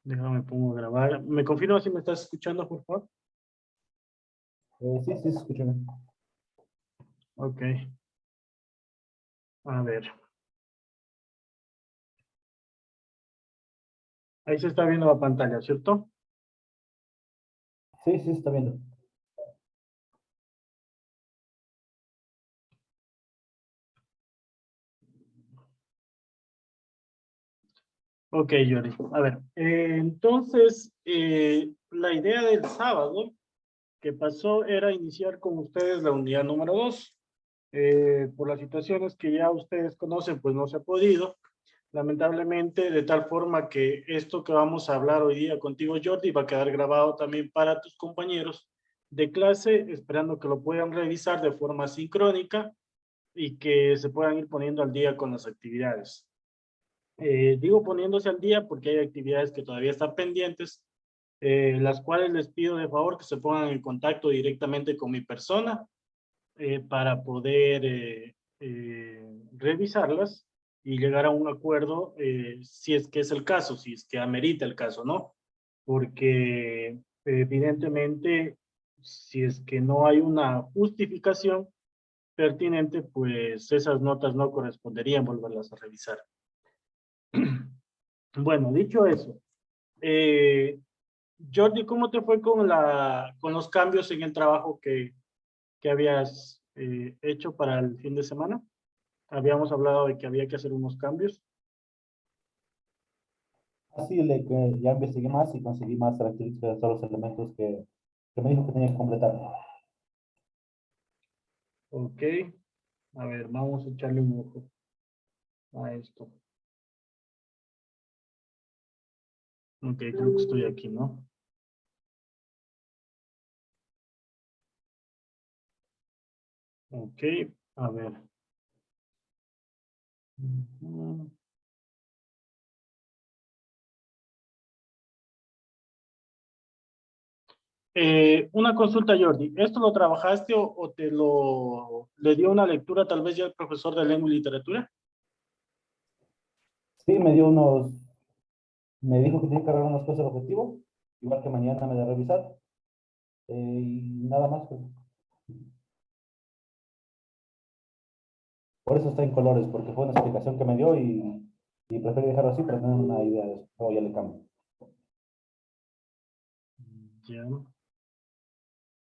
Déjame pongo a grabar. ¿Me confirma si me estás escuchando, por favor? Sí, se escucha bien. Ok. A ver. Ahí se está viendo la pantalla, ¿cierto? Sí, está viendo. Ok, Jordi. A ver. Entonces, la idea del sábado que pasó era iniciar con ustedes la unidad número 2. Por las situaciones que ya ustedes conocen, pues no se ha podido. Lamentablemente, de tal forma que esto que vamos a hablar hoy día contigo, Jordi, va a quedar grabado también para tus compañeros de clase, esperando que lo puedan revisar de forma sincrónica y que se puedan ir poniendo al día con las actividades. Digo poniéndose al día porque hay actividades que todavía están pendientes, las cuales les pido de favor que se pongan en contacto directamente con mi persona para poder revisarlas y llegar a un acuerdo si es que es el caso, si es que amerita el caso, ¿no? Porque evidentemente, si es que no hay una justificación pertinente, pues esas notas no corresponderían volverlas a revisar. Bueno, dicho eso, eh, Jordi, ¿cómo te fue con los cambios en el trabajo que habías hecho para el fin de semana? Habíamos hablado de que había que hacer unos cambios. Así que ya investigué más y conseguí más características de todos los elementos que me dijo que tenía que completar. Ok. A ver, vamos a echarle un ojo a esto. Ok, creo que estoy aquí, ¿no? Ok, a ver. Ujú. Una consulta, Jordi. ¿Esto lo trabajaste o te lo le dio una lectura tal vez ya el profesor de lengua y literatura? Sí, me dijo que tenía que cargar unas cosas al objetivo, igual que mañana me da a revisar, y nada más. Pues. Por eso está en colores, porque fue una explicación que me dio y prefiero dejarlo así para tener una idea de eso. Luego ya le cambio. Ya.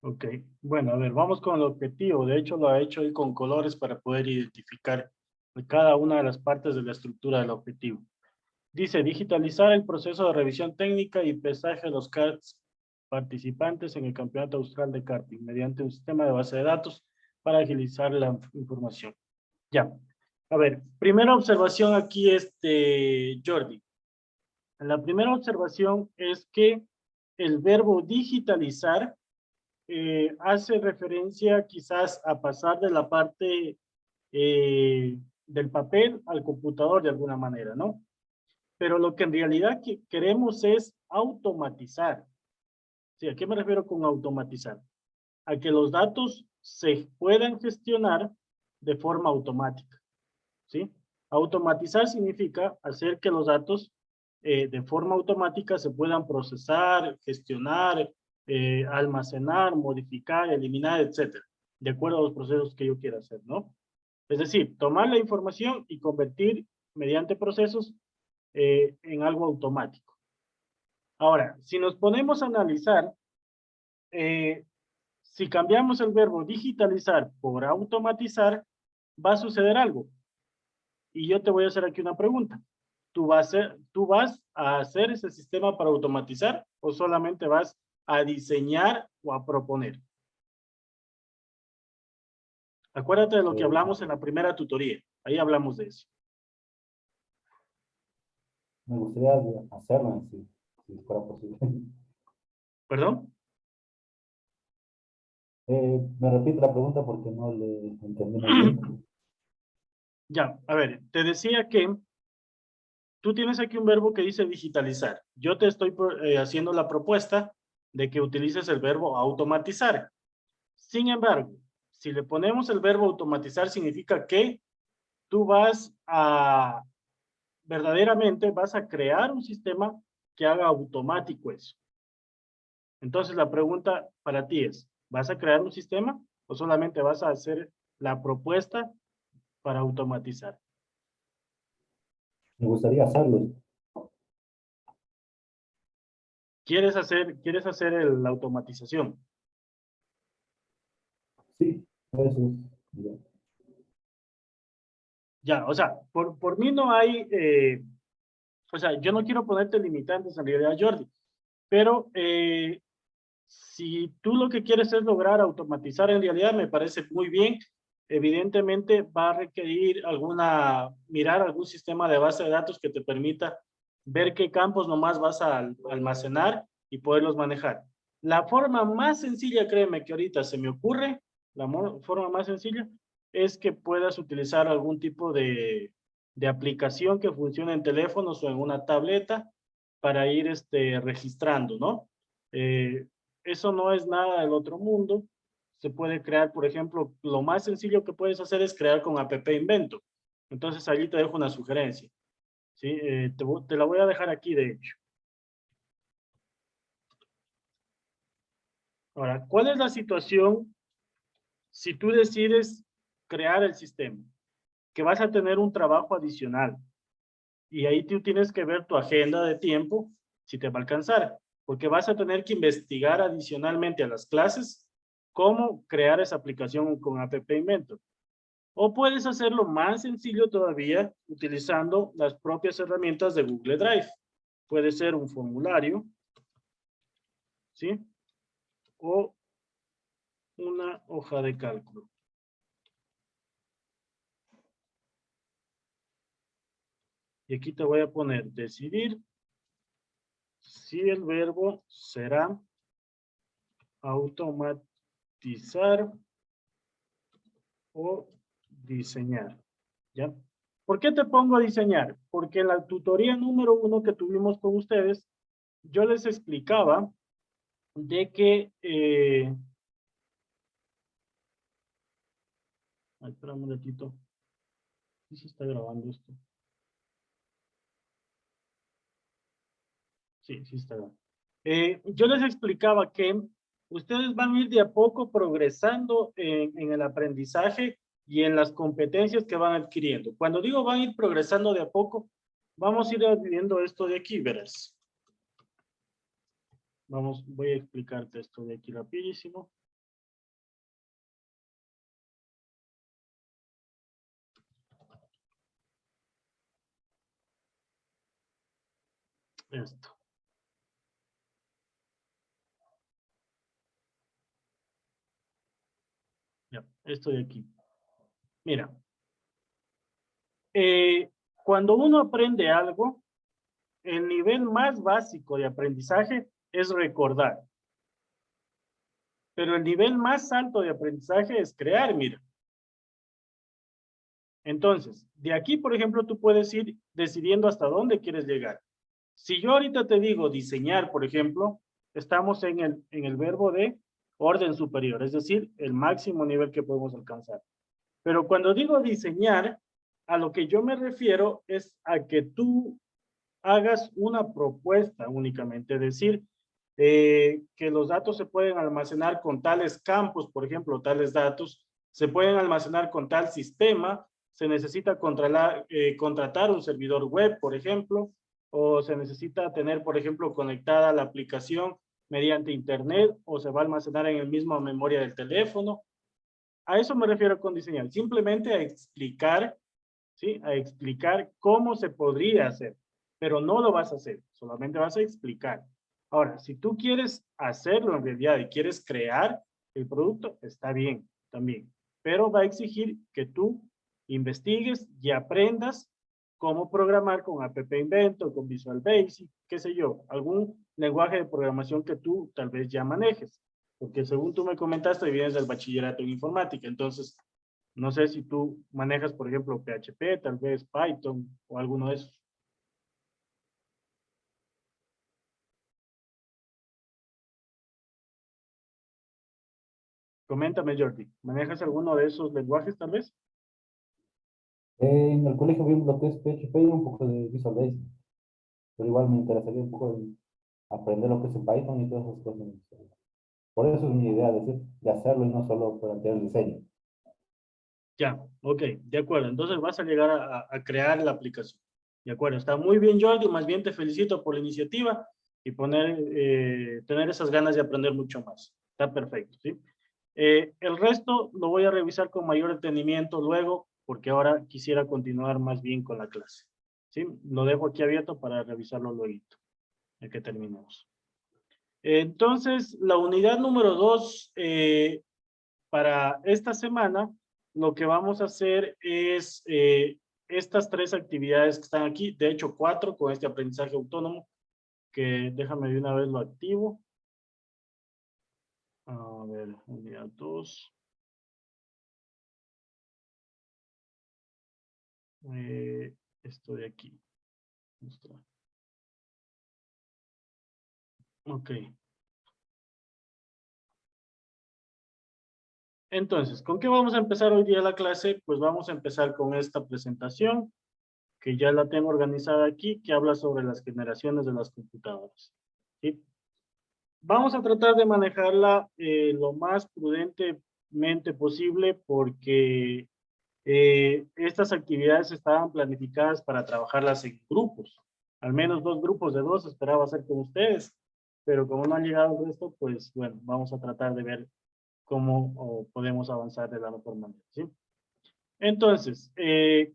Ok. Bueno, a ver, vamos con el objetivo. De hecho, lo ha hecho él con colores para poder identificar cada una de las partes de la estructura del objetivo. Dice, digitalizar el proceso de revisión técnica y pesaje de los karts participantes en el Campeonato Austral de Karting mediante un sistema de base de datos para agilizar la información. Ya. A ver, primera observación aquí, Jordi. La primera observación es que el verbo digitalizar hace referencia quizás a pasar de la parte del papel al computador de alguna manera, ¿no? Pero lo que en realidad queremos es automatizar. ¿Sí? ¿A qué me refiero con automatizar? A que los datos se puedan gestionar de forma automática. ¿Sí? Automatizar significa hacer que los datos de forma automática se puedan procesar, gestionar, almacenar, modificar, eliminar, etcétera, de acuerdo a los procesos que yo quiera hacer, ¿no? Es decir, tomar la información y convertir mediante procesos en algo automático. Ahora, si nos ponemos a analizar, eh, si cambiamos el verbo digitalizar por automatizar, va a suceder algo. Y yo te voy a hacer aquí una pregunta. ¿Tú vas a hacer ese sistema para automatizar o solamente vas a diseñar o a proponer? Acuérdate de lo que Eh, hablamos en la primera tutoría. Ahí hablamos de eso. Me gustaría hacerlo en sí, si fuera posible. ¿Perdón? Me repite la pregunta porque no le entendí muy bien. Ya, a ver, te decía que tú tienes aquí un verbo que dice digitalizar. Yo te estoy haciendo la propuesta de que utilices el verbo automatizar. Sin embargo, si le ponemos el verbo automatizar, significa que tú verdaderamente vas a crear un sistema que haga automático eso. Entonces la pregunta para ti es, ¿vas a crear un sistema o solamente vas a hacer la propuesta para automatizar? Me gustaría hacerlo. ¿Quieres hacer la automatización? Sí, eso es. Ya. Ya, o sea, por mí no hay, o sea, yo no quiero ponerte limitantes en realidad, Jordi, pero si tú lo que quieres es lograr automatizar en realidad, me parece muy bien. Evidentemente va a requerir mirar algún sistema de base de datos que te permita ver qué campos nomás vas a almacenar y poderlos manejar. La forma más sencilla, créeme que ahorita se me ocurre, forma más sencilla es que puedas utilizar algún tipo de aplicación que funcione en teléfonos o en una tableta para ir registrando, ¿no? Eso no es nada del otro mundo. Se puede crear, por ejemplo, lo más sencillo que puedes hacer es crear con app Invento. Entonces, allí te dejo una sugerencia. ¿Sí? Te la voy a dejar aquí, de hecho. Ahora, ¿cuál es la situación si tú decides crear el sistema? Que vas a tener un trabajo adicional. Y ahí tú tienes que ver tu agenda de tiempo, si te va a alcanzar, porque vas a tener que investigar adicionalmente a las clases cómo crear esa aplicación con app Inventor. O puedes hacerlo más sencillo todavía utilizando las propias herramientas de Google Drive. Puede ser un formulario, ¿sí? O una hoja de cálculo. Y aquí te voy a poner decidir si el verbo será automatizar o diseñar, ¿ya? ¿Por qué te pongo a diseñar? Porque en la tutoría número 1 que tuvimos con ustedes, yo les explicaba de que... espera un momentito. ¿Sí se está grabando esto? Sí, sí está grabando. Yo les explicaba que ustedes van a ir de a poco progresando en el aprendizaje y en las competencias que van adquiriendo. Cuando digo van a ir progresando de a poco, vamos a ir viendo esto de aquí, verás. Voy a explicarte esto de aquí rapidísimo. Esto. Ya, esto de aquí. Mira, cuando uno aprende algo, el nivel más básico de aprendizaje es recordar. Pero el nivel más alto de aprendizaje es crear, mira. Entonces, de aquí, por ejemplo, tú puedes ir decidiendo hasta dónde quieres llegar. Si yo ahorita te digo diseñar, por ejemplo, estamos en el verbo de orden superior, es decir, el máximo nivel que podemos alcanzar. Pero cuando digo diseñar, a lo que yo me refiero es a que tú hagas una propuesta únicamente, es decir, que los datos se pueden almacenar con tales campos, por ejemplo, tales datos, se pueden almacenar con tal sistema, se necesita contratar un servidor web, por ejemplo, o se necesita tener, por ejemplo, conectada la aplicación mediante internet, o se va a almacenar en el mismo memoria del teléfono. A eso me refiero con diseñar, simplemente a explicar, ¿sí? A explicar cómo se podría hacer, pero no lo vas a hacer, solamente vas a explicar. Ahora, si tú quieres hacerlo en realidad y quieres crear el producto, está bien también, pero va a exigir que tú investigues y aprendas cómo programar con app Inventor, con Visual Basic, qué sé yo, algún lenguaje de programación que tú tal vez ya manejes, porque según tú me comentaste, vienes del bachillerato en informática, entonces no sé si tú manejas, por ejemplo, PHP, tal vez Python o alguno de esos. Coméntame, Jordi, ¿manejas alguno de esos lenguajes tal vez? En el colegio vimos lo que es PHP y un poco de Visual Basic. pero igual me interesaría un poco aprender lo que es en Python y todas esas cosas. Por eso es mi idea, de hacerlo y no solo plantear el diseño. Ya, ok, de acuerdo. Entonces vas a llegar a crear la aplicación. De acuerdo, está muy bien, Jordi. Más bien te felicito por la iniciativa y tener esas ganas de aprender mucho más. Está perfecto, ¿sí? El resto lo voy a revisar con mayor detenimiento luego, porque ahora quisiera continuar más bien con la clase. ¿Sí? Lo dejo aquí abierto para revisarlo luego, ya que terminemos. Entonces, la unidad número 2, para esta semana, lo que vamos a hacer es estas 3 actividades que están aquí, de hecho 4 con este aprendizaje autónomo, que déjame de una vez lo activo. A ver, unidad 2. Esto de aquí. Mostrar. Ok. Entonces, ¿con qué vamos a empezar hoy día la clase? Pues vamos a empezar con esta presentación, que ya la tengo organizada aquí, que habla sobre las generaciones de las computadoras. ¿Sí? Vamos a tratar de manejarla lo más prudentemente posible porque estas actividades estaban planificadas para trabajarlas en grupos. Al menos 2 grupos de 2 esperaba hacer con ustedes, pero como no han llegado el resto, pues bueno, vamos a tratar de ver cómo podemos avanzar de la mejor manera, ¿sí? Entonces,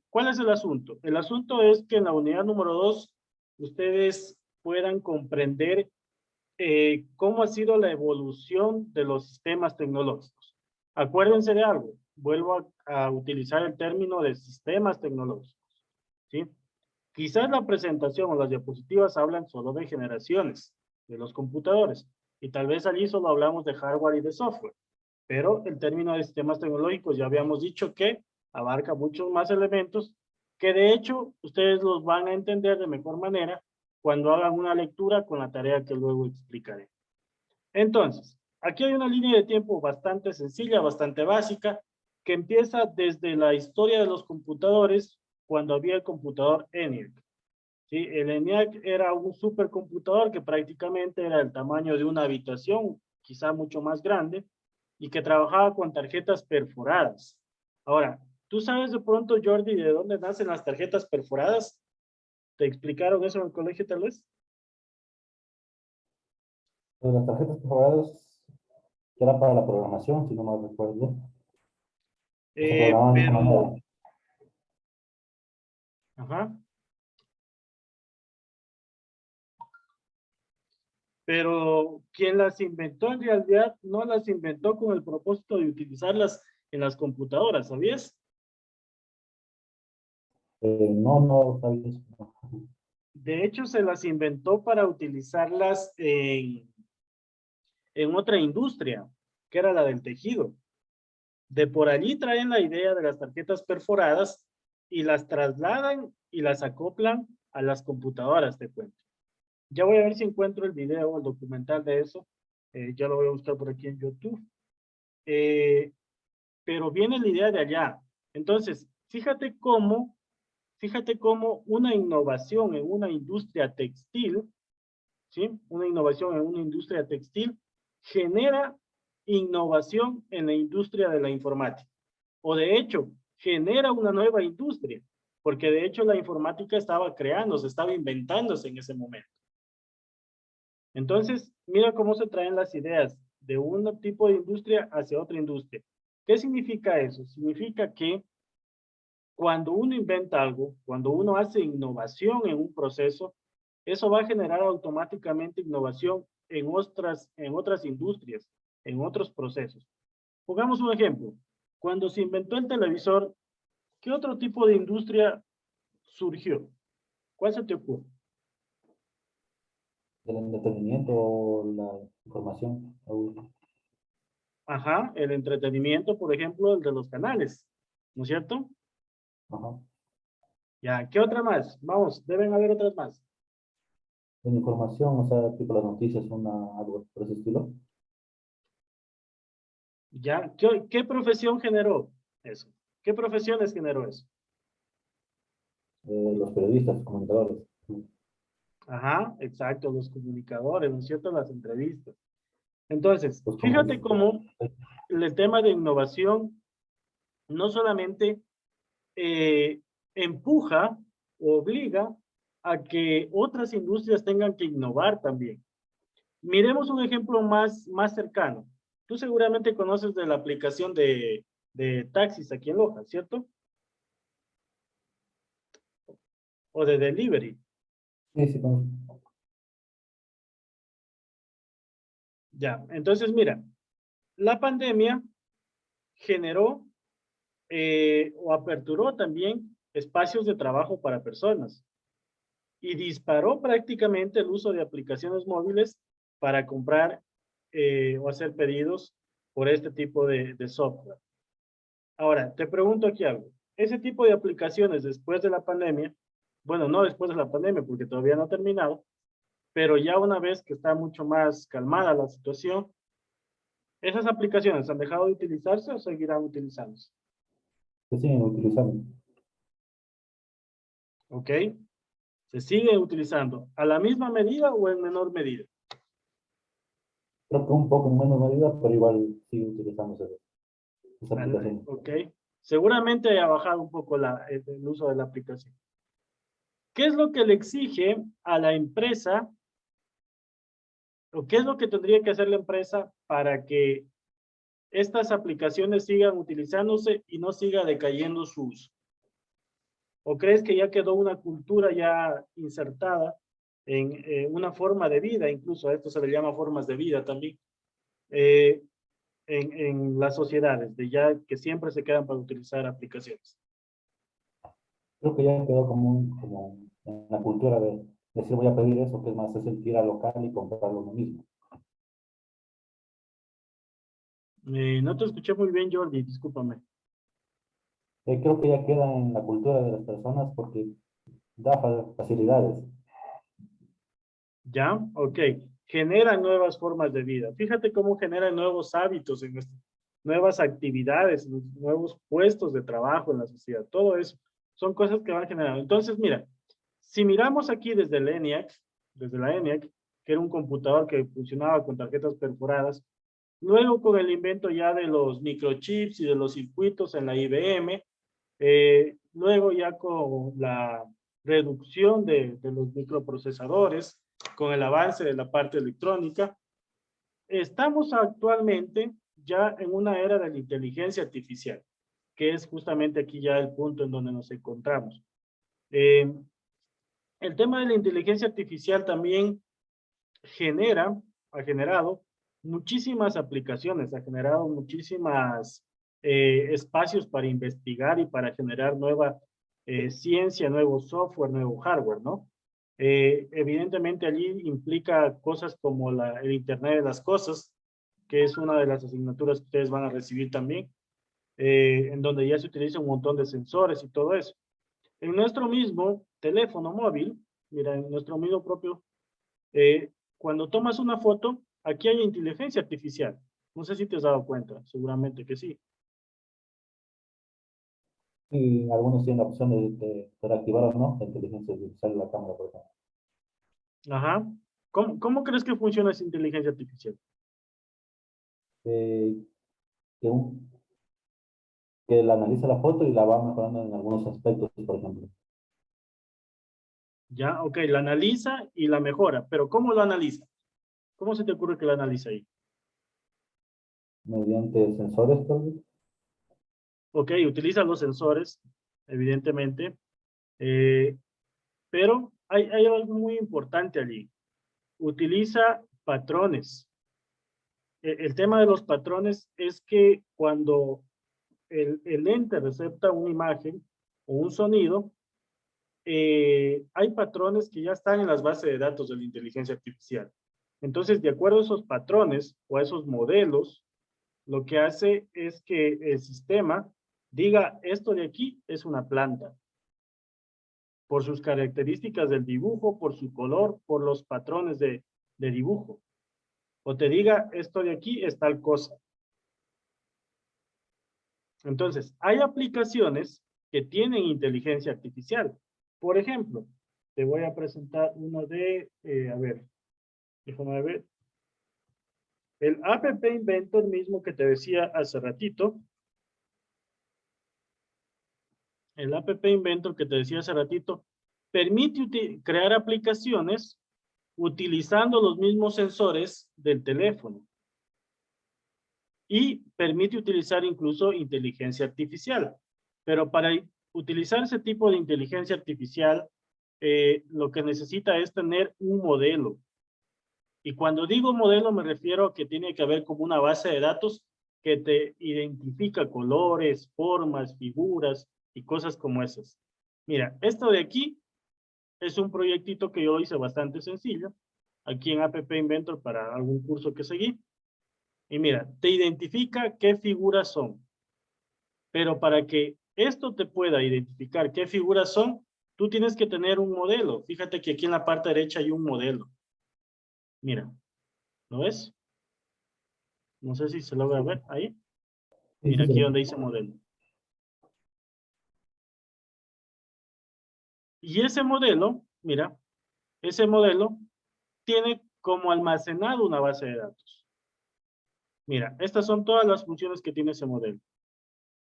¿cuál es el asunto? El asunto es que en la unidad número 2 ustedes puedan comprender cómo ha sido la evolución de los sistemas tecnológicos. Acuérdense de algo, vuelvo a utilizar el término de sistemas tecnológicos, ¿sí? Quizás la presentación o las diapositivas hablan solo de generaciones de los computadores y tal vez allí solo hablamos de hardware y de software, pero el término de sistemas tecnológicos ya habíamos dicho que abarca muchos más elementos que de hecho ustedes los van a entender de mejor manera cuando hagan una lectura con la tarea que luego explicaré. Entonces, aquí hay una línea de tiempo bastante sencilla, bastante básica, que empieza desde la historia de los computadores cuando había el computador ENIAC. ¿Sí? El ENIAC era un supercomputador que prácticamente era el tamaño de una habitación, quizá mucho más grande, y que trabajaba con tarjetas perforadas. Ahora, ¿tú sabes de pronto, Jordi, de dónde nacen las tarjetas perforadas? ¿Te explicaron eso en el colegio tal vez? Pero las tarjetas perforadas, que era para la programación, si no mal recuerdo, que se programaban de esa Pero, manera. ajá, pero quien las inventó en realidad no las inventó con el propósito de utilizarlas en las computadoras, ¿sabías? No, no sabía eso. No. De hecho, se las inventó para utilizarlas en otra industria, que era la del tejido. De por allí traen la idea de las tarjetas perforadas y las trasladan y las acoplan a las computadoras, te cuento. Ya voy a ver si encuentro el video o el documental de eso. Ya lo voy a buscar por aquí en YouTube. Eh, pero viene la idea de allá. Entonces, fíjate cómo una innovación en una industria textil, ¿sí? Una innovación en una industria textil genera innovación en la industria de la informática. O de hecho, genera una nueva industria, porque de hecho la informática estaba creándose, estaba inventándose en ese momento. Entonces, mira cómo se traen las ideas de un tipo de industria hacia otra industria. ¿Qué significa eso? Significa que cuando uno inventa algo, cuando uno hace innovación en un proceso, eso va a generar automáticamente innovación en otras industrias, en otros procesos. Pongamos un ejemplo. Cuando se inventó el televisor, ¿qué otro tipo de industria surgió? ¿Cuál se te ocurre? Del entretenimiento o la información. Ajá, el entretenimiento, por ejemplo, el de los canales, ¿no es cierto? Ajá. Ya, ¿qué otra más? Vamos, deben haber otras más. De la información, o sea, tipo las noticias, algo por ese estilo. Ya, ¿qué profesión generó eso? ¿Qué profesiones generó eso? Los periodistas, comunicadores. Ajá, exacto, los comunicadores, ¿no es cierto? Las entrevistas. Entonces, Pues como fíjate dices, cómo el tema de innovación no solamente empuja o obliga a que otras industrias tengan que innovar también. Miremos un ejemplo más cercano. Tú seguramente conoces de la aplicación de taxis aquí en Loja, ¿cierto? O de delivery. sí, sí, conozco. Ya, entonces mira, la pandemia generó o aperturó también espacios de trabajo para personas y disparó prácticamente el uso de aplicaciones móviles para comprar o hacer pedidos por este tipo de software. Ahora, te pregunto aquí algo. Ese tipo de aplicaciones después de la pandemia, bueno, no después de la pandemia porque todavía no ha terminado, pero ya una vez que está mucho más calmada la situación, ¿esas aplicaciones han dejado de utilizarse o seguirán utilizándose? Se siguen utilizando. ¿Ok? ¿Se siguen utilizando a la misma medida o en menor medida? Creo que un poco en menos medida, pero igual sigue utilizándose esa aplicación. ¿Ok? Seguramente ha bajado un poco el uso de la aplicación. ¿Qué es lo que le exige a la empresa o qué es lo que tendría que hacer la empresa para que estas aplicaciones sigan utilizándose y no siga decayendo su uso? ¿O crees que ya quedó una cultura ya insertada en una forma de vida, incluso a esto se le llama formas de vida también, eh, en las sociedades, de ya que siempre se quedan para utilizar aplicaciones? Creo que ya quedó como en la cultura de decir voy a pedir eso, que es más, es el ir al local y comprarlo uno mismo. No te escuché muy bien, Jordi, discúlpame. Creo que ya queda en la cultura de las personas porque da facilidades. ¿Ya? Ok. Generan nuevas formas de vida. Fíjate cómo generan nuevos hábitos, nuevas actividades, nuevos puestos de trabajo en la sociedad. Todo eso son cosas que van generando. Entonces, mira, si miramos aquí desde el ENIAC, desde la ENIAC, que era un computador que funcionaba con tarjetas perforadas, luego con el invento ya de los microchips y de los circuitos en la IBM, luego ya con la reducción de los microprocesadores, con el avance de la parte electrónica, estamos actualmente ya en una era de la inteligencia artificial, que es justamente aquí ya el punto en donde nos encontramos. Eh, el tema de la inteligencia artificial también ha generado muchísimas aplicaciones, ha generado muchísimas espacios para investigar y para generar nueva ciencia, nuevo software, nuevo hardware, ¿no? Evidentemente allí implica cosas como el Internet de las Cosas, que es una de las asignaturas que ustedes van a recibir también, en donde ya se utiliza un montón de sensores y todo eso. En nuestro mismo teléfono móvil, mira, en nuestro mismo propio cuando tomas una foto, aquí hay inteligencia artificial. No sé si te has dado cuenta, seguramente que sí. Y algunos tienen la opción de activar o no la inteligencia artificial de la cámara, por ejemplo. Ajá. ¿Cómo crees que funciona esa inteligencia artificial? Eh, que, que la analiza la foto y la va mejorando en algunos aspectos, por ejemplo, Ya, ok, la analiza y la mejora, pero ¿cómo lo analiza? ¿Cómo se te ocurre que la analiza ahí? mediante sensores, tal vez. Ok, utiliza los sensores, evidentemente, eh, pero hay algo muy importante allí. Utiliza patrones. El tema de los patrones es que cuando el ente recepta una imagen o un sonido, hay patrones que ya están en las bases de datos de la inteligencia artificial. Entonces, de acuerdo a esos patrones o a esos modelos, lo que hace es que el sistema diga, esto de aquí es una planta, por sus características del dibujo, por su color, por los patrones de dibujo. O te diga, esto de aquí es tal cosa. Entonces, hay aplicaciones que tienen inteligencia artificial. Por ejemplo, te voy a presentar uno de, a ver, déjame ver. El App Inventor mismo que te decía hace ratito. El App Inventor que te decía hace ratito, permite crear aplicaciones utilizando los mismos sensores del teléfono. Y permite utilizar incluso inteligencia artificial. Pero para utilizar ese tipo de inteligencia artificial, lo que necesita es tener un modelo. Y cuando digo modelo me refiero a que tiene que haber como una base de datos que te identifica colores, formas, figuras y cosas como esas. Mira, esto de aquí es un proyectito que yo hice bastante sencillo, aquí en App Inventor para algún curso que seguí. Y mira, te identifica qué figuras son. Pero para que esto te pueda identificar qué figuras son, tú tienes que tener un modelo. Fíjate que aquí en la parte derecha hay un modelo. Mira, ¿lo ves? No sé si se logra ver ahí. Sí, Mira sí, aquí sí. donde dice modelo. Y ese modelo, mira, ese modelo tiene como almacenado una base de datos. Mira, estas son todas las funciones que tiene ese modelo.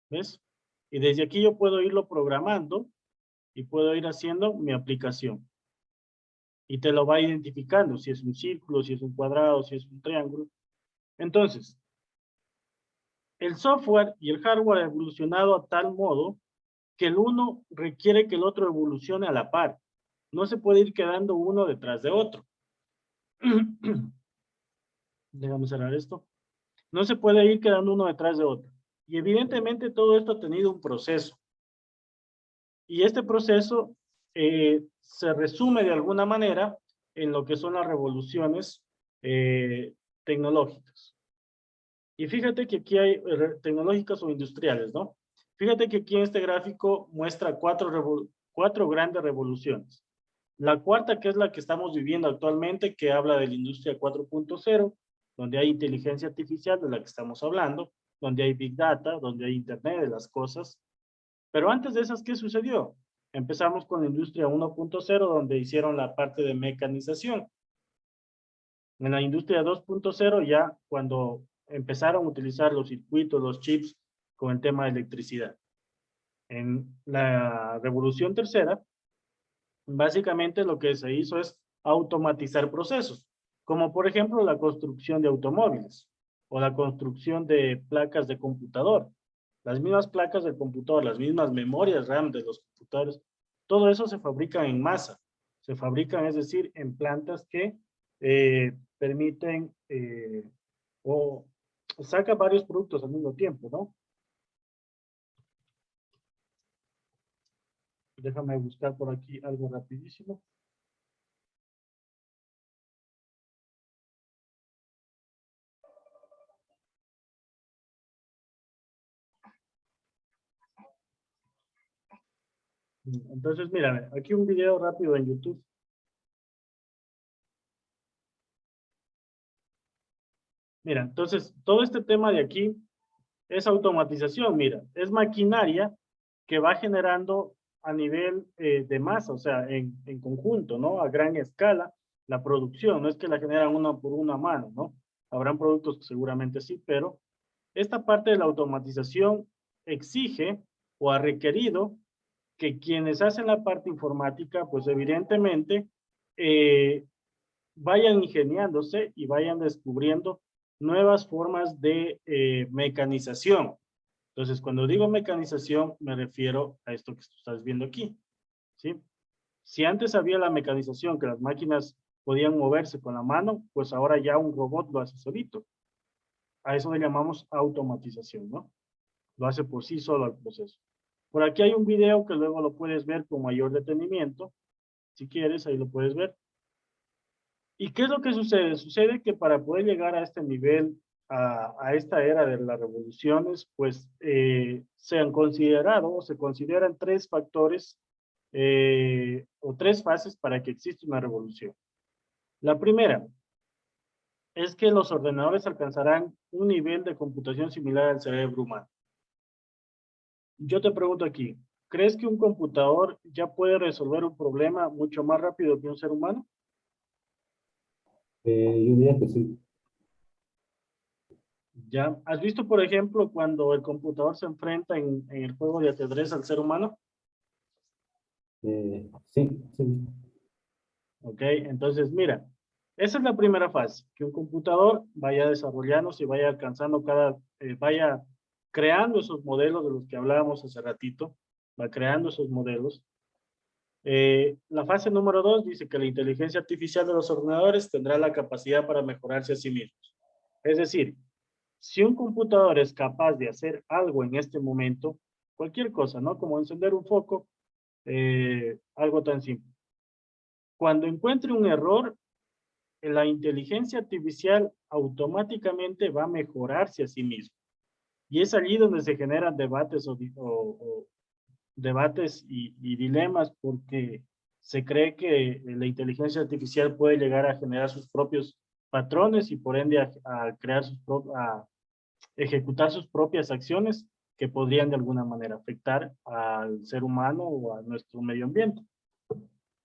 ¿Ves? Y desde aquí yo puedo irlo programando y puedo ir haciendo mi aplicación. Y te lo va identificando, si es un círculo, si es un cuadrado, si es un triángulo. Entonces, el software y el hardware ha evolucionado a tal modo que el uno requiere que el otro evolucione a la par. No se puede ir quedando uno detrás de otro. Déjame cerrar esto. No se puede ir quedando uno detrás de otro. Y evidentemente todo esto ha tenido un proceso. Y este proceso se resume de alguna manera en lo que son las revoluciones tecnológicas. Y fíjate que aquí hay tecnológicas o industriales, ¿no? Fíjate que aquí en este gráfico muestra cuatro grandes revoluciones. La cuarta, que es la que estamos viviendo actualmente, que habla de la industria 4.0, donde hay inteligencia artificial, de la que estamos hablando, donde hay Big Data, donde hay Internet de las cosas. Pero antes de esas, ¿qué sucedió? Empezamos con la industria 1.0, donde hicieron la parte de mecanización. En la industria 2.0 ya cuando empezaron a utilizar los circuitos, los chips, con el tema de electricidad. En la revolución tercera, básicamente lo que se hizo es automatizar procesos, como por ejemplo la construcción de automóviles o la construcción de placas de computador. Las mismas placas del computador, las mismas memorias RAM de los computadores, todo eso se fabrica en masa. Se fabrican, es decir, en plantas que permiten o saca varios productos al mismo tiempo, ¿no? Déjame buscar por aquí algo rapidísimo. Entonces, mira, aquí un video rápido en YouTube. Mira, entonces, todo este tema de aquí es automatización, mira, es maquinaria que va generando a nivel de masa, o sea, en conjunto, ¿no? A gran escala, la producción, no es que la generan una por una mano, ¿no? Habrán productos que seguramente sí, pero esta parte de la automatización exige o ha requerido que quienes hacen la parte informática, pues evidentemente eh, vayan ingeniándose y vayan descubriendo nuevas formas de mecanización. Entonces, cuando digo mecanización, me refiero a esto que tú estás viendo aquí, ¿sí? Si antes había la mecanización, que las máquinas podían moverse con la mano, pues ahora ya un robot lo hace solito. A eso le llamamos automatización, ¿no? Lo hace por sí solo el proceso. Por aquí hay un video que luego lo puedes ver con mayor detenimiento. Si quieres, ahí lo puedes ver. ¿Y qué es lo que sucede? Sucede que para poder llegar a este nivel, a esta era de las revoluciones, pues se han considerado o se consideran tres factores o tres fases para que exista una revolución. La primera es que los ordenadores alcanzarán un nivel de computación similar al cerebro humano. Yo te pregunto aquí, ¿crees que un computador ya puede resolver un problema mucho más rápido que un ser humano? Yo diría que sí. ¿Ya? ¿Has visto, por ejemplo, cuando el computador se enfrenta en el juego de ajedrez al ser humano? Sí, sí. ¿Ok? Entonces, mira, esa es la primera fase, que un computador vaya desarrollándose y vaya alcanzando vaya creando esos modelos de los que hablábamos hace ratito, va creando esos modelos. La fase número 2 dice que la inteligencia artificial de los ordenadores tendrá la capacidad para mejorarse a sí mismos. Es decir, si un computador es capaz de hacer algo en este momento, cualquier cosa, ¿no? Como encender un foco, algo tan simple. Cuando encuentre un error, la inteligencia artificial automáticamente va a mejorarse a sí misma. Y es allí donde se generan debates o debates y dilemas porque se cree que la inteligencia artificial puede llegar a generar sus propios patrones y por ende a crear a ejecutar sus propias acciones que podrían de alguna manera afectar al ser humano o a nuestro medio ambiente.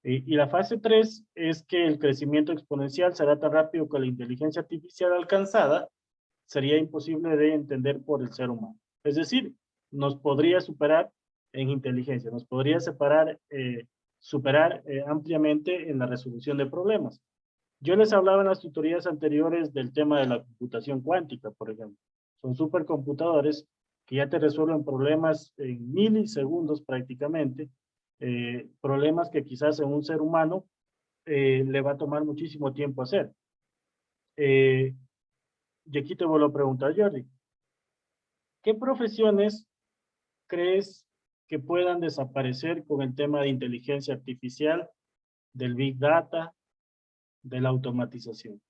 Y la fase 3 es que el crecimiento exponencial será tan rápido que la inteligencia artificial alcanzada sería imposible de entender por el ser humano. Es decir, nos podría superar en inteligencia, nos podría superar ampliamente en la resolución de problemas. Yo les hablaba en las tutorías anteriores del tema de la computación cuántica, por ejemplo. Son supercomputadores que ya te resuelven problemas en milisegundos prácticamente, problemas que quizás en un ser humano le va a tomar muchísimo tiempo hacer. Eh, y aquí te vuelvo a preguntar, Jordi, ¿qué profesiones crees que puedan desaparecer con el tema de inteligencia artificial, del Big Data, de la automatización?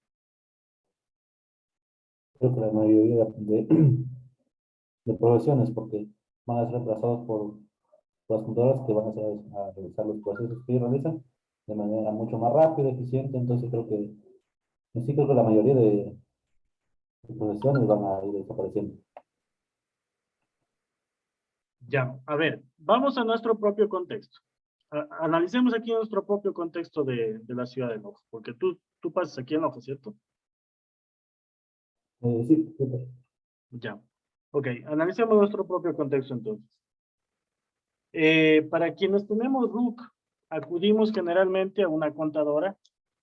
Creo que la mayoría de profesiones, porque van a ser reemplazados por las computadoras que van a, a realizar los procesos que ellos realizan de manera mucho más rápida, eficiente. Entonces creo que, en sí creo que la mayoría de profesiones van a ir desapareciendo. Ya, a ver, vamos a nuestro propio contexto. Analicemos aquí nuestro propio contexto de la ciudad de Loja, porque tú pasas aquí en Loja, ¿cierto? Sí, súper. Ya. Ok, analicemos nuestro propio contexto entonces. Para quienes tenemos RUC, acudimos generalmente a una contadora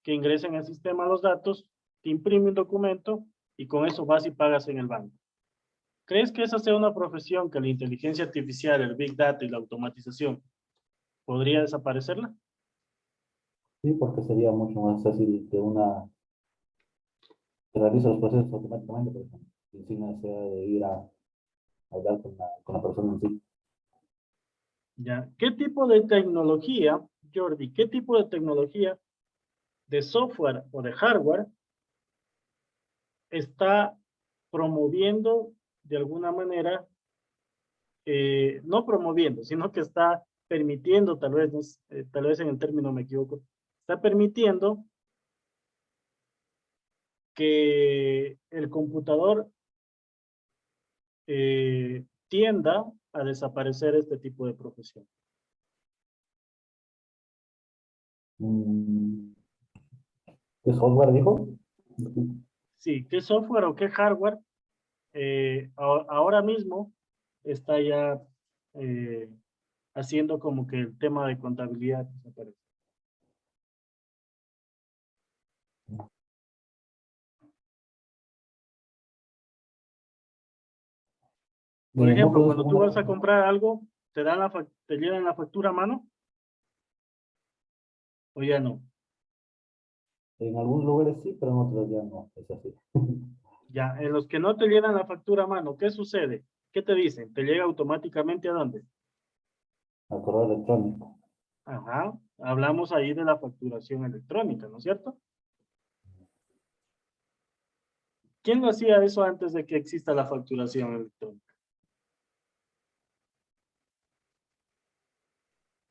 que ingresa en el sistema los datos, te imprime un documento y con eso vas y pagas en el banco. ¿Crees que esa sea una profesión que la inteligencia artificial, el Big Data y la automatización podría desaparecerla? Sí, porque sería mucho más fácil que una que realice los procesos automáticamente, por ejemplo, y sin necesidad de ir a hablar con la persona en sí. ¿Ya? ¿Qué tipo de tecnología, Jordi, qué tipo de tecnología de software o de hardware está promoviendo de alguna manera, no promoviendo, sino que está permitiendo, tal vez en el término me equivoco, está permitiendo que el computador tienda a desaparecer este tipo de profesión? Mm, ¿Qué software dijo? Sí, ¿qué software o qué hardware ahora mismo está ya eh, haciendo como que el tema de contabilidad desaparezca? Por No ejemplo, conozco cuando tú una, vas a comprar algo, te llevan la factura a mano o ya no. en algunos lugares sí, pero en otros ya no, es así. Ya, en los que no te llenan la factura a mano, ¿qué sucede? ¿Qué te dicen? ¿Te llega automáticamente a dónde? Al correo electrónico. Ajá, hablamos ahí de la facturación electrónica, ¿no es cierto? ¿Quién lo hacía eso antes de que exista la facturación electrónica?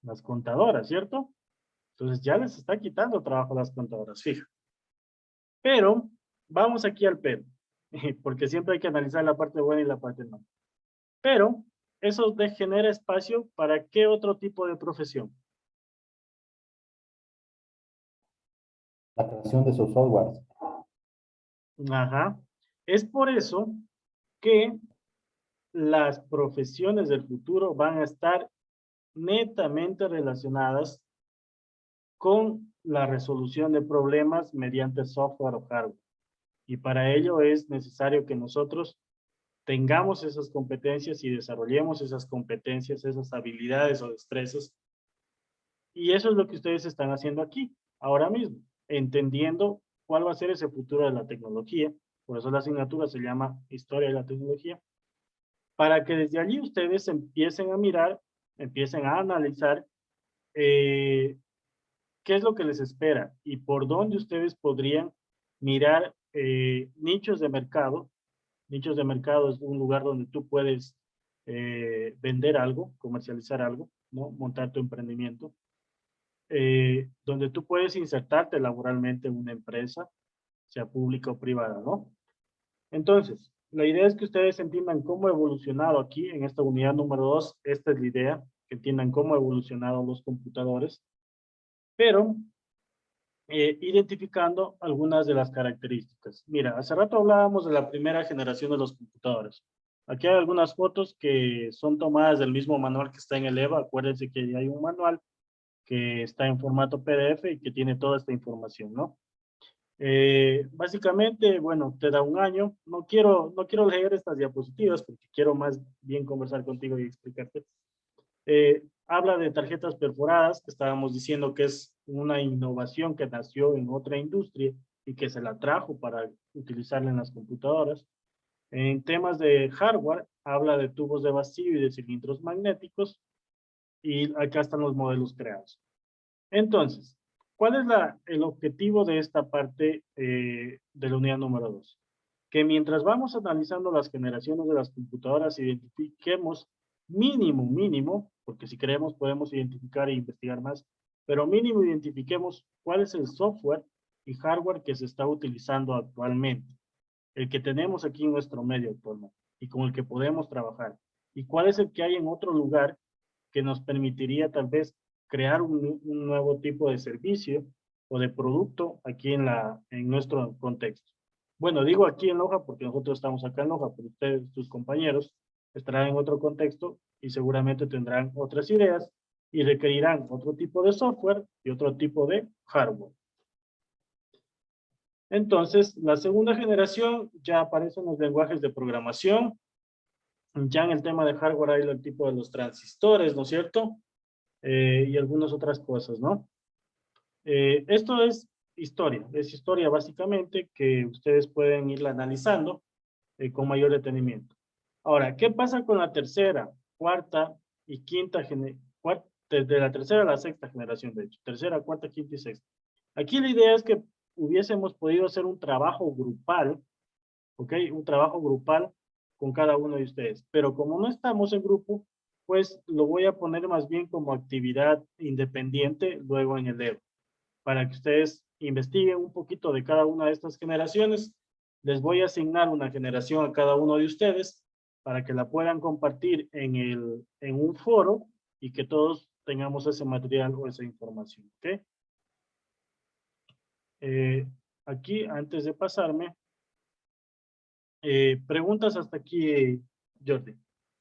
Las contadoras, ¿cierto? Entonces ya les está quitando trabajo a las contadoras, fija. Pero vamos aquí al pero, porque siempre hay que analizar la parte buena y la parte no. Pero eso genera espacio para qué otro tipo de profesión. La creación de sus softwares. Ajá. Es por eso que las profesiones del futuro van a estar netamente relacionadas con la resolución de problemas mediante software o hardware. Y para ello es necesario que nosotros tengamos esas competencias y desarrollemos esas competencias, esas habilidades o destrezas. Y eso es lo que ustedes están haciendo aquí, ahora mismo, entendiendo cuál va a ser ese futuro de la tecnología. Por eso la asignatura se llama Historia de la Tecnología, para que desde allí ustedes empiecen a mirar, empiecen a analizar qué es lo que les espera y por dónde ustedes podrían mirar nichos de mercado. Nichos de mercado es un lugar donde tú puedes vender algo, comercializar algo, ¿no? Montar tu emprendimiento, donde tú puedes insertarte laboralmente en una empresa, sea pública o privada, ¿no? Entonces, la idea es que ustedes entiendan cómo ha evolucionado aquí en esta unidad número 2. Esta es la idea, que entiendan cómo ha evolucionado los computadores, pero identificando algunas de las características. Mira, hace rato hablábamos de la primera generación de los computadores. Aquí hay algunas fotos que son tomadas del mismo manual que está en el EVA. Acuérdense que hay un manual que está en formato PDF y que tiene toda esta información, ¿no? Básicamente, bueno, te da un año. No quiero leer estas diapositivas porque quiero más bien conversar contigo y explicarte. Habla de tarjetas perforadas, que estábamos diciendo que es una innovación que nació en otra industria y que se la trajo para utilizarla en las computadoras. En temas de hardware, habla de tubos de vacío y de cilindros magnéticos, y acá están los modelos creados. Entonces, ¿cuál es el objetivo de esta parte de la unidad número 2? Que mientras vamos analizando las generaciones de las computadoras, identifiquemos mínimo, porque si queremos podemos identificar e investigar más, pero mínimo identifiquemos cuál es el software y hardware que se está utilizando actualmente, el que tenemos aquí en nuestro medio actualmente y con el que podemos trabajar, y cuál es el que hay en otro lugar que nos permitiría tal vez crear un nuevo tipo de servicio o de producto aquí en nuestro contexto. Bueno, digo aquí en Loja porque nosotros estamos acá en Loja, pero ustedes, tus compañeros, estarán en otro contexto y seguramente tendrán otras ideas y requerirán otro tipo de software y otro tipo de hardware. Entonces, la segunda generación ya aparecen los lenguajes de programación. Ya en el tema de hardware hay el tipo de los transistores, ¿no es cierto? Y algunas otras cosas, ¿no? Esto es historia básicamente que ustedes pueden irla analizando con mayor detenimiento. Ahora, ¿qué pasa con la tercera, cuarta y quinta desde la tercera a la sexta generación, de hecho, tercera, cuarta, quinta y sexta? Aquí la idea es que hubiésemos podido hacer un trabajo grupal, ¿ok? Un trabajo grupal con cada uno de ustedes, pero como no estamos en grupo, pues lo voy a poner más bien como actividad independiente luego en el EVA, para que ustedes investiguen un poquito de cada una de estas generaciones. Les voy a asignar una generación a cada uno de ustedes para que la puedan compartir en un foro y que todos tengamos ese material o esa información, ¿ok? Aquí, antes de pasarme, preguntas hasta aquí, Jordi,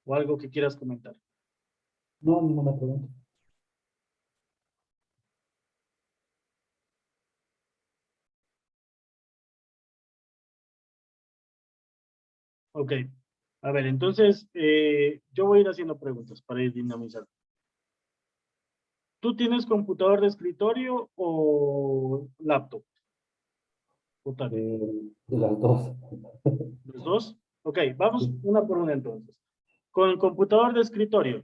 o algo que quieras comentar. No, ninguna pregunta. Ok, a ver, entonces yo voy a ir haciendo preguntas para ir dinamizando. ¿Tú tienes computador de escritorio o laptop? O tablet. De las dos. ¿Los dos? Ok, vamos Sí. una por una entonces. Con el computador de escritorio,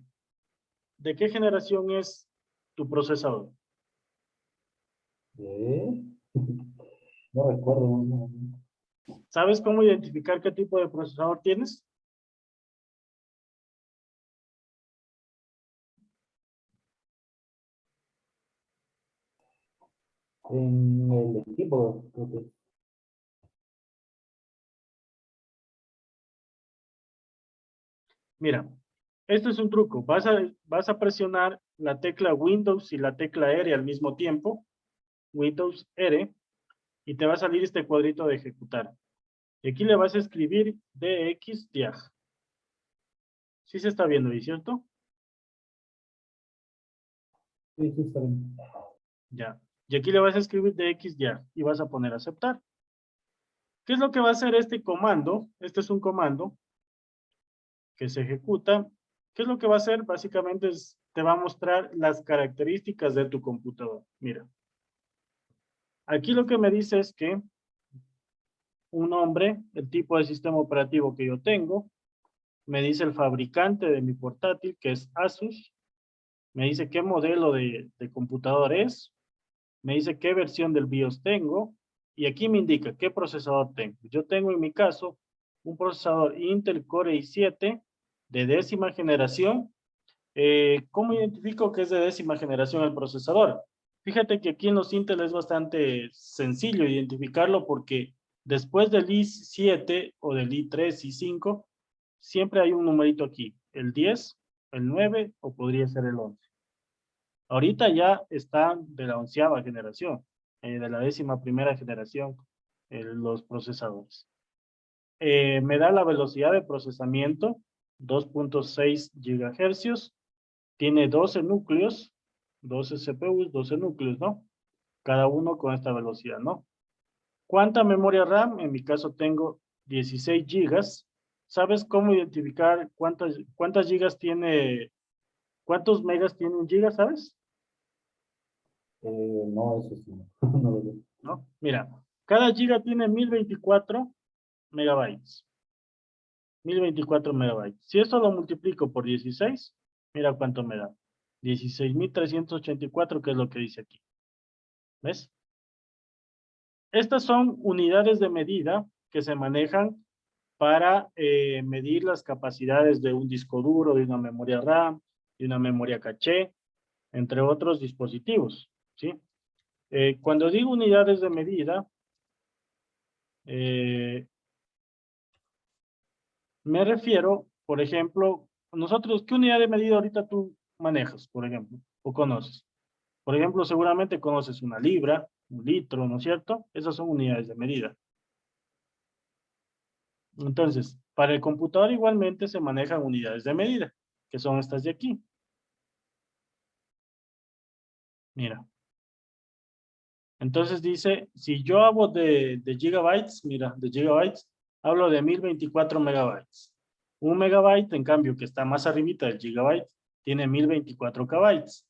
¿de qué generación es tu procesador? ¿Eh? No recuerdo. No. ¿Sabes cómo identificar qué tipo de procesador tienes? En el equipo, creo que Mira, Esto es un truco. Vas a presionar la tecla Windows y la tecla R al mismo tiempo. Windows R. Y te va a salir este cuadrito de ejecutar. Y aquí le vas a escribir dxdiag. Sí se está viendo ahí, ¿cierto? Sí, sí, está bien. Ya. Y aquí le vas a escribir dxdiag y vas a poner aceptar. ¿Qué es lo que va a hacer este comando? Este es un comando que se ejecuta. ¿Qué es lo que va a hacer? Básicamente te va a mostrar las características de tu computador. Mira. Aquí lo que me dice es que un nombre, el tipo de sistema operativo que yo tengo, me dice el fabricante de mi portátil, que es Asus, me dice qué modelo de computador es, me dice qué versión del BIOS tengo, y aquí me indica qué procesador tengo. Yo tengo en mi caso un procesador Intel Core i7 de 10ª generación. ¿Cómo identifico que es de 10ª generación el procesador? Fíjate que aquí en los Intel es bastante sencillo identificarlo porque después del i7 o del i3, i5, siempre hay un numerito aquí, el 10, el 9 o podría ser el 11. Ahorita ya está de la 11ª generación, de la 11ª generación, los procesadores. Me da la velocidad de procesamiento, 2.6 gigahercios, tiene 12 núcleos, 12 CPUs, 12 núcleos, ¿no? Cada uno con esta velocidad, ¿no? ¿Cuánta memoria RAM? En mi caso tengo 16 gigas. ¿Sabes cómo identificar cuántas gigas tiene, cuántos megas tiene un giga, sabes? No, eso sí. No lo sé. ¿No? Mira, cada giga tiene 1024 megabytes. 1024 megabytes. Si esto lo multiplico por 16, mira cuánto me da. 16.384, que es lo que dice aquí. ¿Ves? Estas son unidades de medida que se manejan para medir las capacidades de un disco duro, de una memoria RAM, de una memoria caché, entre otros dispositivos, ¿sí? Cuando digo unidades de medida, eh, me refiero, por ejemplo, nosotros, ¿qué unidad de medida ahorita tú manejas, por ejemplo, o conoces? Por ejemplo, seguramente conoces una libra, un litro, ¿no es cierto? Esas son unidades de medida. Entonces, para el computador igualmente se manejan unidades de medida, que son estas de aquí. Mira. Entonces dice, si yo hablo de gigabytes, mira, de gigabytes, hablo de 1024 megabytes. Un megabyte, en cambio, que está más arribita del gigabyte, tiene 1024 kbytes.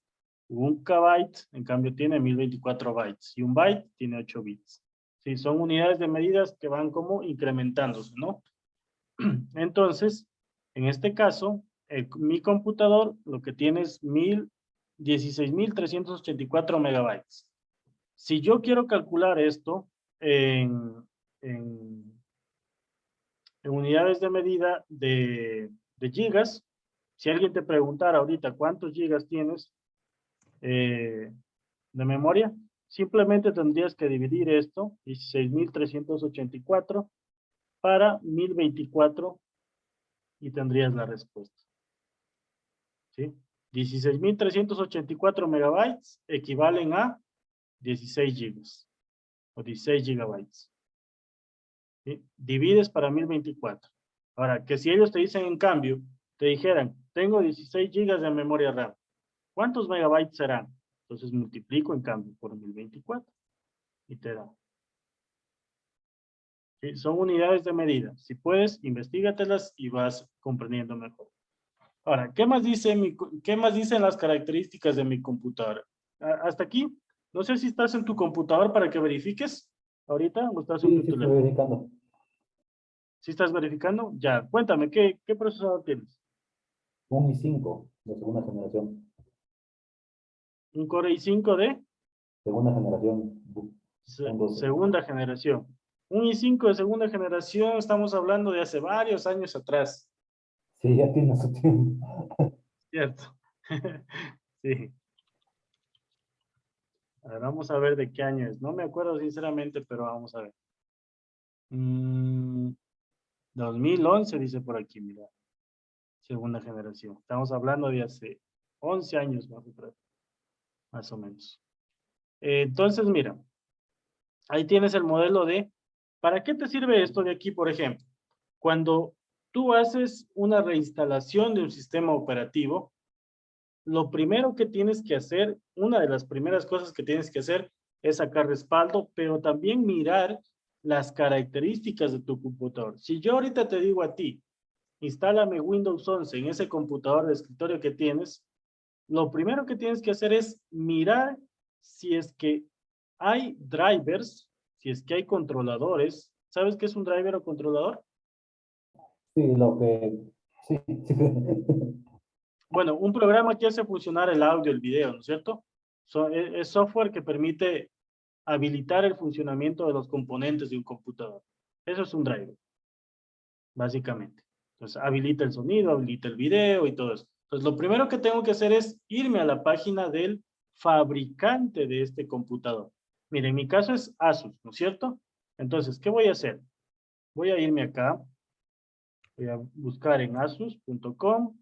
Un kbyte, en cambio, tiene 1024 bytes. Y un byte tiene 8 bits. Sí, son unidades de medidas que van como incrementándose, ¿no? Entonces, en este caso, mi computador lo que tiene es 16.384 megabytes. Si yo quiero calcular esto en, en, en unidades de medida de gigas, si alguien te preguntara ahorita cuántos gigas tienes de memoria, simplemente tendrías que dividir esto, 16.384, para 1024 y tendrías la respuesta. ¿Sí? 16.384 megabytes equivalen a 16 gigas o 16 gigabytes. ¿Sí? Divides para 1024. Ahora, que si ellos te dicen en cambio, te dijeran, tengo 16 gigas de memoria RAM, ¿cuántos megabytes serán? Entonces multiplico en cambio por 1024 y te da. ¿Sí? Son unidades de medida. Si puedes, investigatelas y vas comprendiendo mejor. Ahora, ¿qué más dicen las características de mi computadora? Hasta aquí. No sé si estás en tu computador para que verifiques ahorita o estás en Sí, tu sí, estoy teléfono. verificando. ¿Sí estás verificando? Ya, cuéntame, ¿qué procesador tienes? Un i5 de segunda generación. Un Core i5 de Segunda generación. Un 12. segunda generación. Un i5 de segunda generación, estamos hablando de hace varios años atrás, Sí, ya tiene su tiempo. ¿cierto? Sí. A ver, vamos a ver de qué año es. No me acuerdo sinceramente, pero vamos a ver. 2011 dice por aquí, mira. segunda generación. Estamos hablando de hace 11 años más o menos. Entonces, mira, ahí tienes el modelo de, ¿para qué te sirve esto de aquí, por ejemplo? Cuando tú haces una reinstalación de un sistema operativo, lo primero que tienes que hacer, una de las primeras cosas que tienes que hacer es sacar respaldo, pero también mirar las características de tu computador. Si yo ahorita te digo a ti, instálame Windows 11 en ese computador de escritorio que tienes, lo primero que tienes que hacer es mirar si es que hay drivers, si es que hay controladores. ¿Sabes qué es un driver o controlador? Sí, lo que, sí, sí. Bueno, un programa que hace funcionar el audio, el video, ¿no es cierto? Es software que permite habilitar el funcionamiento de los componentes de un computador. Eso es un driver, básicamente. Entonces, habilita el sonido, habilita el video y todo eso. Entonces, lo primero que tengo que hacer es irme a la página del fabricante de este computador. Miren, en mi caso es Asus, ¿no es cierto? Entonces, ¿qué voy a hacer? Voy a irme acá, voy a buscar en asus.com,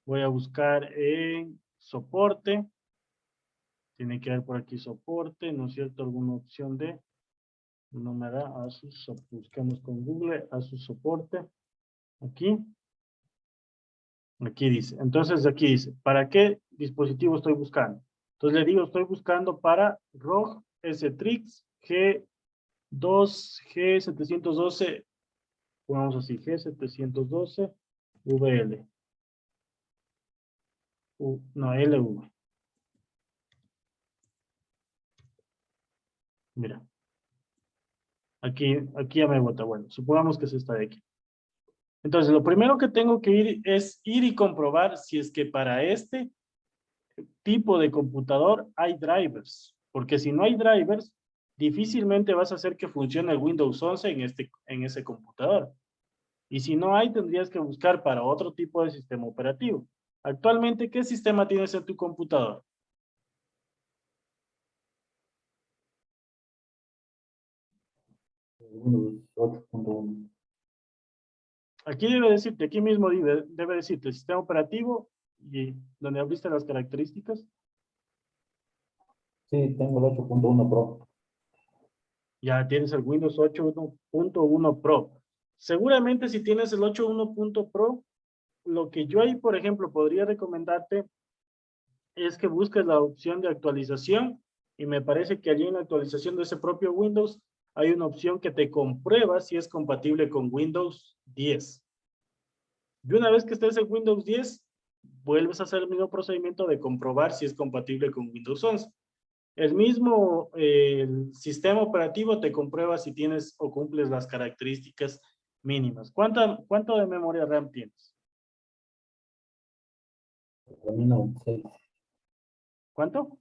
voy a buscar en soporte, tiene que haber por aquí soporte, ¿no es cierto? Alguna opción de, no me da Asus, busquemos con Google, Asus soporte, aquí, aquí dice, entonces aquí dice, ¿para qué dispositivo estoy buscando? Entonces le digo, estoy buscando para ROG S-Trix G2, G712, pongamos así, G712 VL, no, LV, mira, aquí ya me bota, bueno, supongamos que es esta de aquí. Entonces, lo primero que tengo que ir es ir y comprobar si es que para este tipo de computador hay drivers, porque si no hay drivers, difícilmente vas a hacer que funcione el Windows 11 en ese computador. Y si no hay, tendrías que buscar para otro tipo de sistema operativo. Actualmente, ¿qué sistema tienes en tu computador? Windows 8.1. Aquí debe decirte, aquí mismo debe decirte el sistema operativo y donde abriste las características. Sí, tengo el 8.1 Pro. Ya tienes el Windows 8.1 Pro. Seguramente si tienes el 8.1 Pro, lo que yo ahí, por ejemplo, podría recomendarte es que busques la opción de actualización y me parece que allí en la actualización de ese propio Windows hay una opción que te comprueba si es compatible con Windows 10. Y una vez que estés en Windows 10, vuelves a hacer el mismo procedimiento de comprobar si es compatible con Windows 11. El mismo el sistema operativo te comprueba si tienes o cumples las características mínimas. ¿Cuánto de memoria RAM tienes? 4096. ¿Cuánto?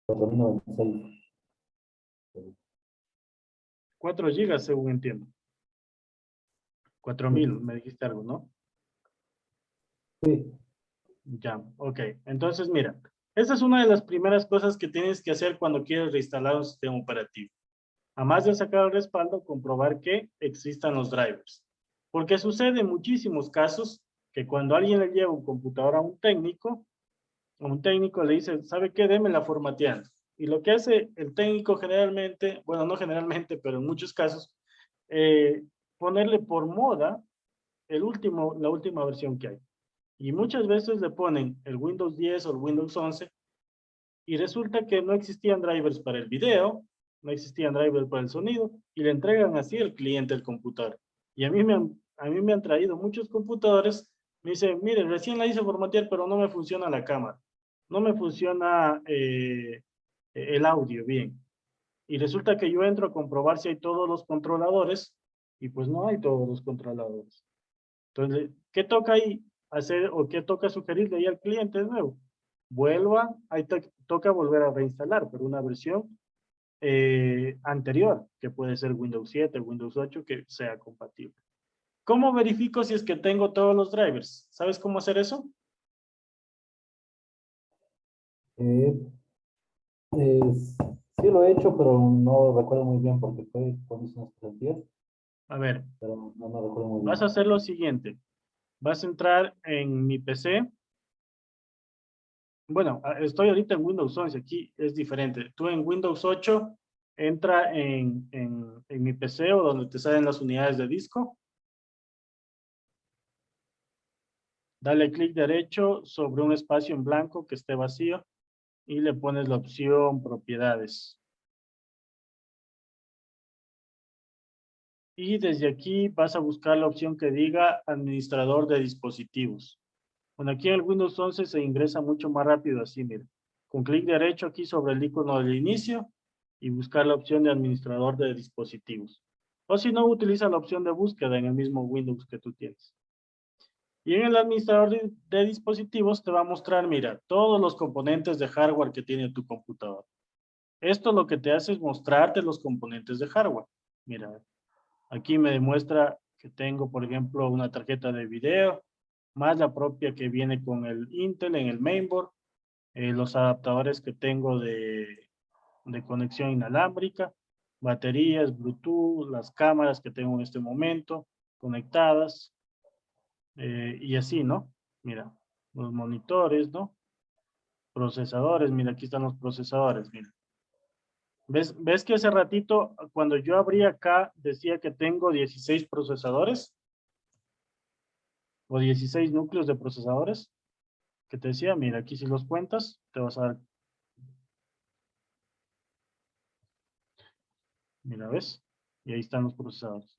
4096. 4 gigas, según entiendo. 4000, me dijiste algo, ¿no? Sí, Ya, ok. Entonces, mira, esa es una de las primeras cosas que tienes que hacer cuando quieres reinstalar un sistema operativo. Además de sacar el respaldo, comprobar que existan los drivers. Porque sucede en muchísimos casos que cuando alguien le lleva un computador a un técnico le dice, ¿sabe qué? Démela formateando. Y lo que hace el técnico generalmente, bueno, no generalmente, pero en muchos casos, ponerle por moda la última versión que hay. Y muchas veces le ponen el Windows 10 o el Windows 11 y resulta que no existían drivers para el video, no existían drivers para el sonido y le entregan así al cliente el computador. Y a mí me han traído muchos computadores, me dicen, mire, recién la hice formatear, pero no me funciona la cámara, no me funciona el audio bien. Y resulta que yo entro a comprobar si hay todos los controladores y pues no hay todos los controladores. Entonces, ¿qué toca ahí hacer o qué toca sugerirle ahí al cliente de nuevo? Vuelva, ahí toca volver a reinstalar, pero una versión anterior, que puede ser Windows 7, Windows 8, que sea compatible. ¿Cómo verifico si es que tengo todos los drivers? ¿Sabes cómo hacer eso? eh, sí lo he hecho, pero no recuerdo muy bien porque fue cuando hice unas pasantías, A ver, pero no recuerdo muy vas a bien. hacer lo siguiente. vas a entrar en mi PC. Bueno, estoy ahorita en Windows 11, aquí es diferente. Tú en Windows 8, entra en mi PC o donde te salen las unidades de disco. Dale clic derecho sobre un espacio en blanco que esté vacío y le pones la opción propiedades. Y desde aquí vas a buscar la opción que diga administrador de dispositivos. Bueno, aquí en el Windows 11 se ingresa mucho más rápido así, mira. Con clic derecho aquí sobre el icono del inicio y buscar la opción de administrador de dispositivos. O si no, utiliza la opción de búsqueda en el mismo Windows que tú tienes. Y en el administrador de dispositivos te va a mostrar, mira, todos los componentes de hardware que tiene tu computador. Esto lo que te hace es mostrarte los componentes de hardware. Mira, aquí me demuestra que tengo, por ejemplo, una tarjeta de video, más la propia que viene con el Intel en el mainboard, los adaptadores que tengo de conexión inalámbrica, baterías, Bluetooth, las cámaras que tengo en este momento conectadas, y así, ¿no? Mira, los monitores, ¿no? Procesadores, mira, aquí están los procesadores, mira. ¿Ves que hace ratito, cuando yo abrí acá, decía que tengo 16 procesadores? O 16 núcleos de procesadores. Que te decía, mira, aquí si los cuentas, te vas a dar. Mira, ¿ves? Y ahí están los procesadores.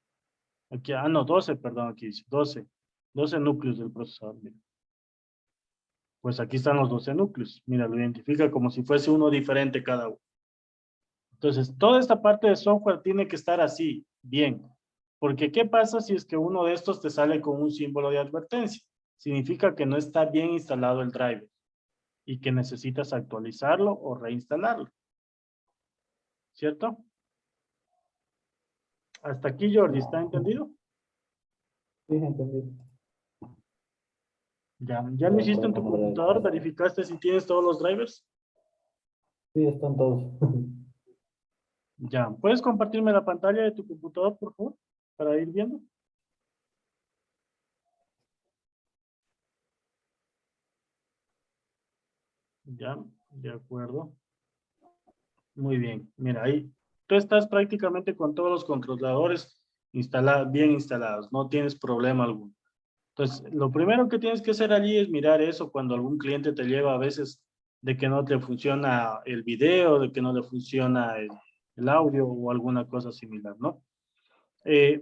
Aquí, no, 12, perdón, aquí dice 12. 12 núcleos del procesador, mira. Pues aquí están los 12 núcleos. Mira, lo identifica como si fuese uno diferente cada uno. Entonces, toda esta parte de software tiene que estar así, bien. Porque, ¿qué pasa si es que uno de estos te sale con un símbolo de advertencia? Significa que no está bien instalado el driver y que necesitas actualizarlo o reinstalarlo. ¿Cierto? Hasta aquí, Jordi, ¿está entendido? Sí, entendí. ¿Ya lo Ya hiciste puedo en tu poner el computador? ¿Verificaste si tienes todos los drivers? Sí, están todos. Ya. ¿Puedes compartirme la pantalla de tu computador, por favor? Para ir viendo. Ya, de acuerdo. Muy bien. Mira, ahí tú estás prácticamente con todos los controladores bien instalados. No tienes problema alguno. Entonces, lo primero que tienes que hacer allí es mirar eso cuando algún cliente te lleva a veces de que no te funciona el video, de que no le funciona el audio o alguna cosa similar, ¿no?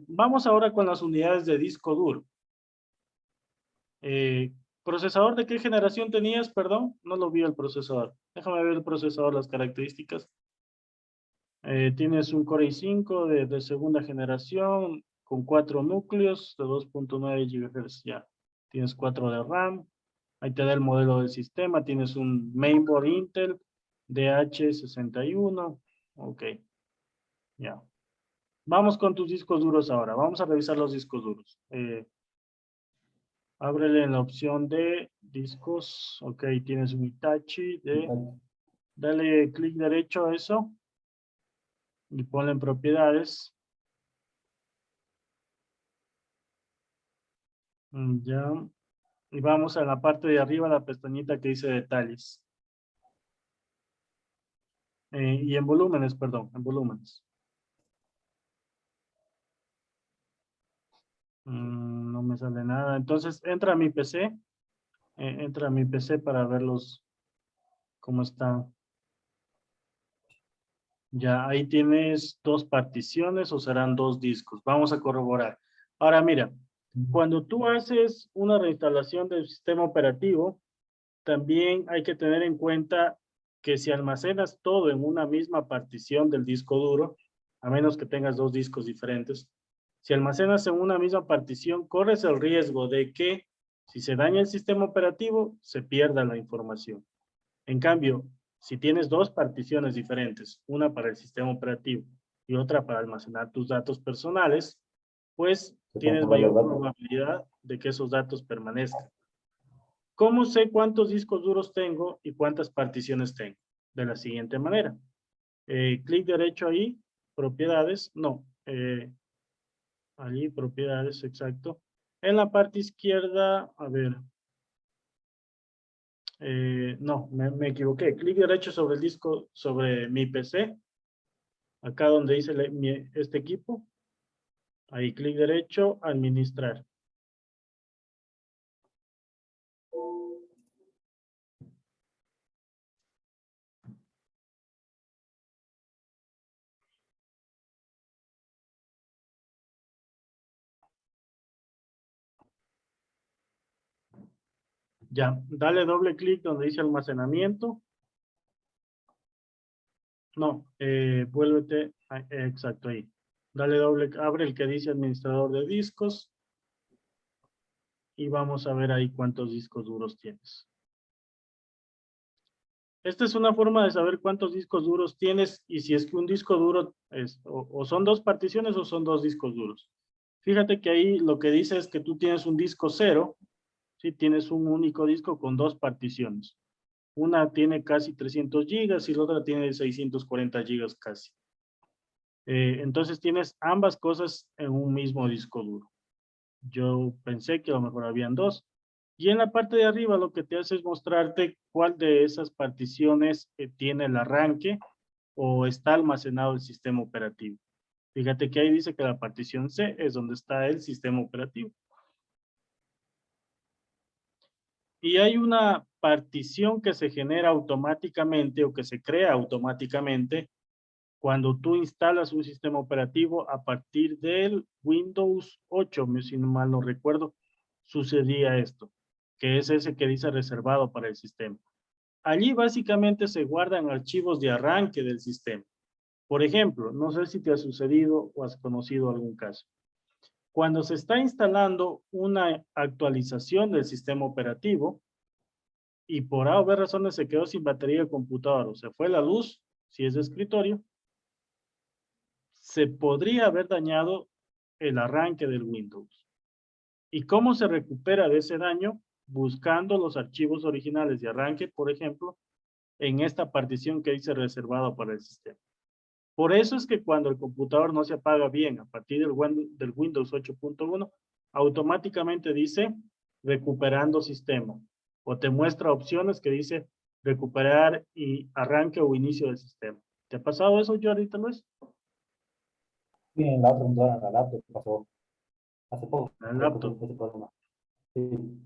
Vamos ahora con las unidades de disco duro. ¿Procesador de qué generación tenías? Perdón, no lo vi el procesador. Déjame ver el procesador, las características. Tienes un Core i5 de segunda generación con 4 núcleos de 2.9 GHz ya. Tienes 4 de RAM. Ahí te da el modelo del sistema. Tienes un mainboard Intel DH61. Ok, ya. Vamos con tus discos duros ahora. Vamos a revisar los discos duros. Ábrele en la opción de discos. Ok, tienes un Hitachi. Dale clic derecho a eso y ponle en propiedades. Ya. Y vamos a la parte de arriba, la pestañita que dice detalles. Y en volúmenes, perdón, en volúmenes. No me sale nada. Entonces, entra a mi PC. Entra a mi PC para verlos cómo están. Ya, ahí tienes dos particiones o serán dos discos. Vamos a corroborar. Ahora, mira, cuando tú haces una reinstalación del sistema operativo, también hay que tener en cuenta que si almacenas todo en una misma partición del disco duro, a menos que tengas dos discos diferentes, si almacenas en una misma partición, corres el riesgo de que si se daña el sistema operativo, se pierda la información. En cambio, si tienes dos particiones diferentes, una para el sistema operativo y otra para almacenar tus datos personales, pues Se tienes controlan los mayor datos. probabilidad de que esos datos permanezcan. ¿Cómo sé cuántos discos duros tengo y cuántas particiones tengo? De la siguiente manera. Clic derecho ahí, propiedades, no, allí propiedades, exacto. En la parte izquierda, a ver. No, me equivoqué. Clic derecho sobre el disco, sobre mi PC. Acá donde dice este equipo. Ahí clic derecho, administrar. Ya, dale doble clic donde dice almacenamiento. No, vuélvete, exacto ahí. Dale doble, abre el que dice administrador de discos. Y vamos a ver ahí cuántos discos duros tienes. Esta es una forma de saber cuántos discos duros tienes y si es que un disco duro es, o son dos particiones o son dos discos duros. Fíjate que ahí lo que dice es que tú tienes un disco cero, ¿sí? Tienes un único disco con dos particiones. Una tiene casi 300 gigas y la otra tiene 640 gigas casi. Entonces tienes ambas cosas en un mismo disco duro. Yo pensé que a lo mejor habían dos. Y en la parte de arriba lo que te hace es mostrarte cuál de esas particiones tiene el arranque o está almacenado el sistema operativo. Fíjate que ahí dice que la partición C es donde está el sistema operativo. Y hay una partición que se genera automáticamente o que se crea automáticamente cuando tú instalas un sistema operativo a partir del Windows 8, si no mal no recuerdo, sucedía esto, que es ese que dice reservado para el sistema. Allí básicamente se guardan archivos de arranque del sistema. Por ejemplo, no sé si te ha sucedido o has conocido algún caso. Cuando se está instalando una actualización del sistema operativo y por A o B razones se quedó sin batería el computador o se fue la luz, si es de escritorio, se podría haber dañado el arranque del Windows. ¿Y cómo se recupera de ese daño? Buscando los archivos originales de arranque, por ejemplo, en esta partición que dice reservado para el sistema. Por eso es que cuando el computador no se apaga bien a partir del Windows 8.1, automáticamente dice recuperando sistema o te muestra opciones que dice recuperar y arranque o inicio del sistema. ¿Te ha pasado eso, Jordi, tal vez? Sí, en la otra computadora, en la laptop, pasó hace poco, En el creo que fue laptop, ese problema. Sí,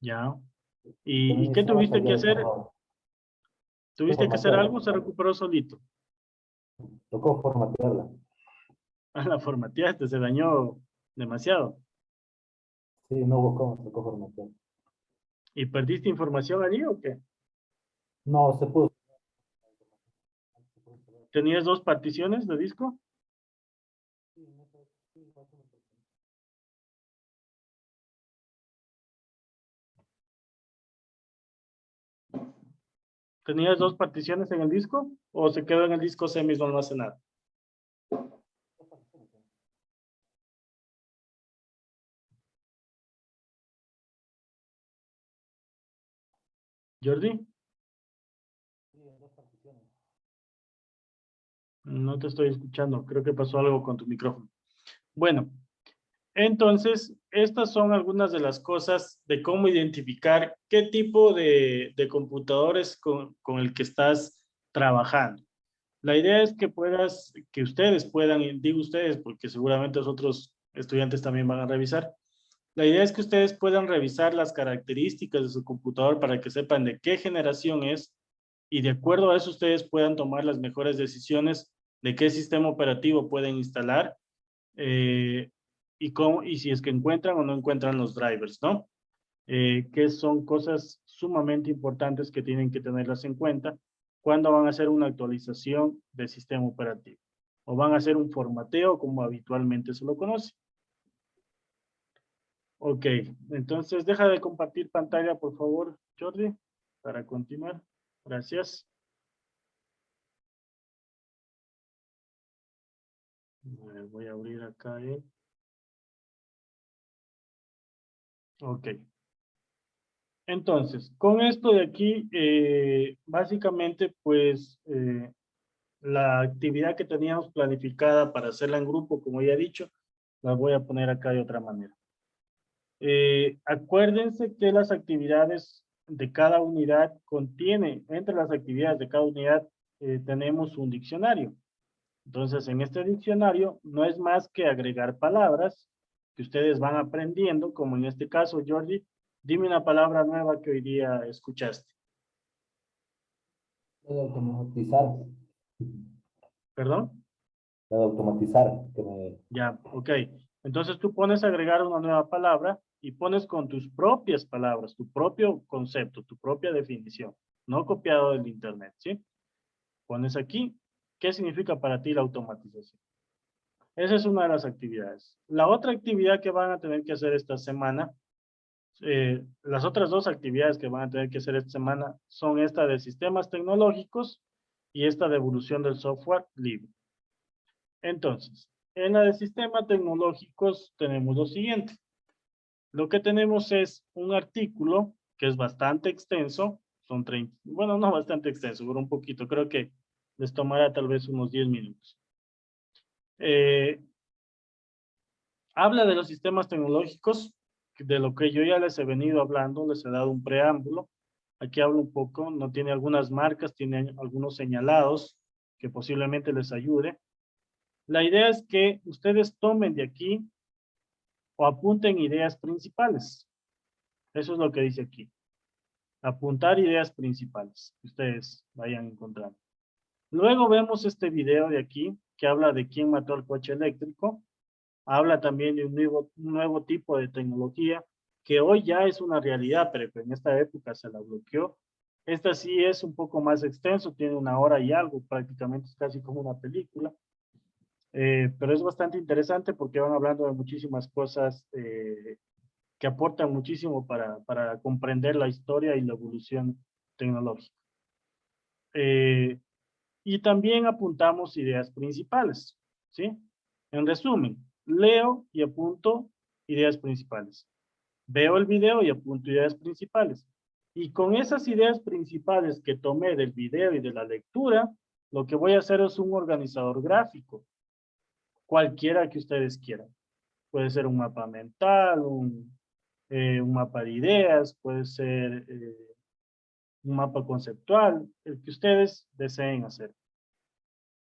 ya. ¿Y también qué estaba tuviste que falló, hacer? tocó ¿Tuviste que hacer formatearla, algo? ¿Se recuperó solito? tocó formatearla. Ah, la formateaste, se dañó demasiado. Sí, no hubo cómo, tocó formatear. ¿Y perdiste información allí o qué? No, se pudo. ¿Tenías dos particiones de disco? ¿Tenías dos particiones en el disco? ¿O se quedó en el disco C mismo almacenado? Jordi, no te estoy escuchando. Creo que pasó algo con tu micrófono. Bueno, entonces, estas son algunas de las cosas de cómo identificar qué tipo de computadores con el que estás trabajando. La idea es que ustedes puedan, y digo ustedes porque seguramente los otros estudiantes también van a revisar. La idea es que ustedes puedan revisar las características de su computador para que sepan de qué generación es y de acuerdo a eso ustedes puedan tomar las mejores decisiones de qué sistema operativo pueden instalar eh, y si es que encuentran o no encuentran los drivers, ¿no? Que son cosas sumamente importantes que tienen que tenerlas en cuenta cuando van a hacer una actualización del sistema operativo o van a hacer un formateo como habitualmente se lo conoce. Ok, entonces deja de compartir pantalla, por favor, Jordi, para continuar. Gracias. Voy a abrir acá. Ok. Entonces, con esto de aquí, básicamente, pues, la actividad que teníamos planificada para hacerla en grupo, como ya he dicho, la voy a poner acá de otra manera. Acuérdense que las actividades de cada unidad contiene, entre las actividades de cada unidad, tenemos un diccionario. Entonces, en este diccionario no es más que agregar palabras que ustedes van aprendiendo, como en este caso, Jordi, dime una palabra nueva que hoy día escuchaste. Lo de automatizar, ¿Perdón? lo de automatizar, que me... Ya, ok. Entonces tú pones a agregar una nueva palabra y pones con tus propias palabras, tu propio concepto, tu propia definición, no copiado del internet, ¿sí? Pones aquí, ¿qué significa para ti la automatización? Esa es una de las actividades. La otra actividad que van a tener que hacer esta semana, las otras dos actividades que van a tener que hacer esta semana son esta de sistemas tecnológicos y esta de evolución del software libre. Entonces, en la de sistemas tecnológicos tenemos lo siguiente. Lo que tenemos es un artículo que es bastante extenso, son 30, bueno, no bastante extenso, pero un poquito, creo que les tomará tal vez unos 10 minutos. Habla de los sistemas tecnológicos, de lo que yo ya les he venido hablando, les he dado un preámbulo. Aquí hablo un poco, no tiene algunas marcas, tiene algunos señalados que posiblemente les ayude. La idea es que ustedes tomen de aquí o apunten ideas principales. Eso es lo que dice aquí. Apuntar ideas principales que ustedes vayan encontrando. Luego vemos este video de aquí que habla de quién mató al coche eléctrico. Habla también de un nuevo tipo de tecnología que hoy ya es una realidad, pero que en esta época se la bloqueó. Esta sí es un poco más extenso, tiene 1 hora y algo, prácticamente es casi como una película. Pero es bastante interesante porque van hablando de muchísimas cosas que aportan muchísimo para comprender la historia y la evolución tecnológica. Y también apuntamos ideas principales, ¿sí? En resumen, leo y apunto ideas principales. Veo el video y apunto ideas principales. Y con esas ideas principales que tomé del video y de la lectura, lo que voy a hacer es un organizador gráfico, cualquiera que ustedes quieran. Puede ser un mapa mental, un mapa de ideas, puede ser un mapa conceptual, el que ustedes deseen hacer.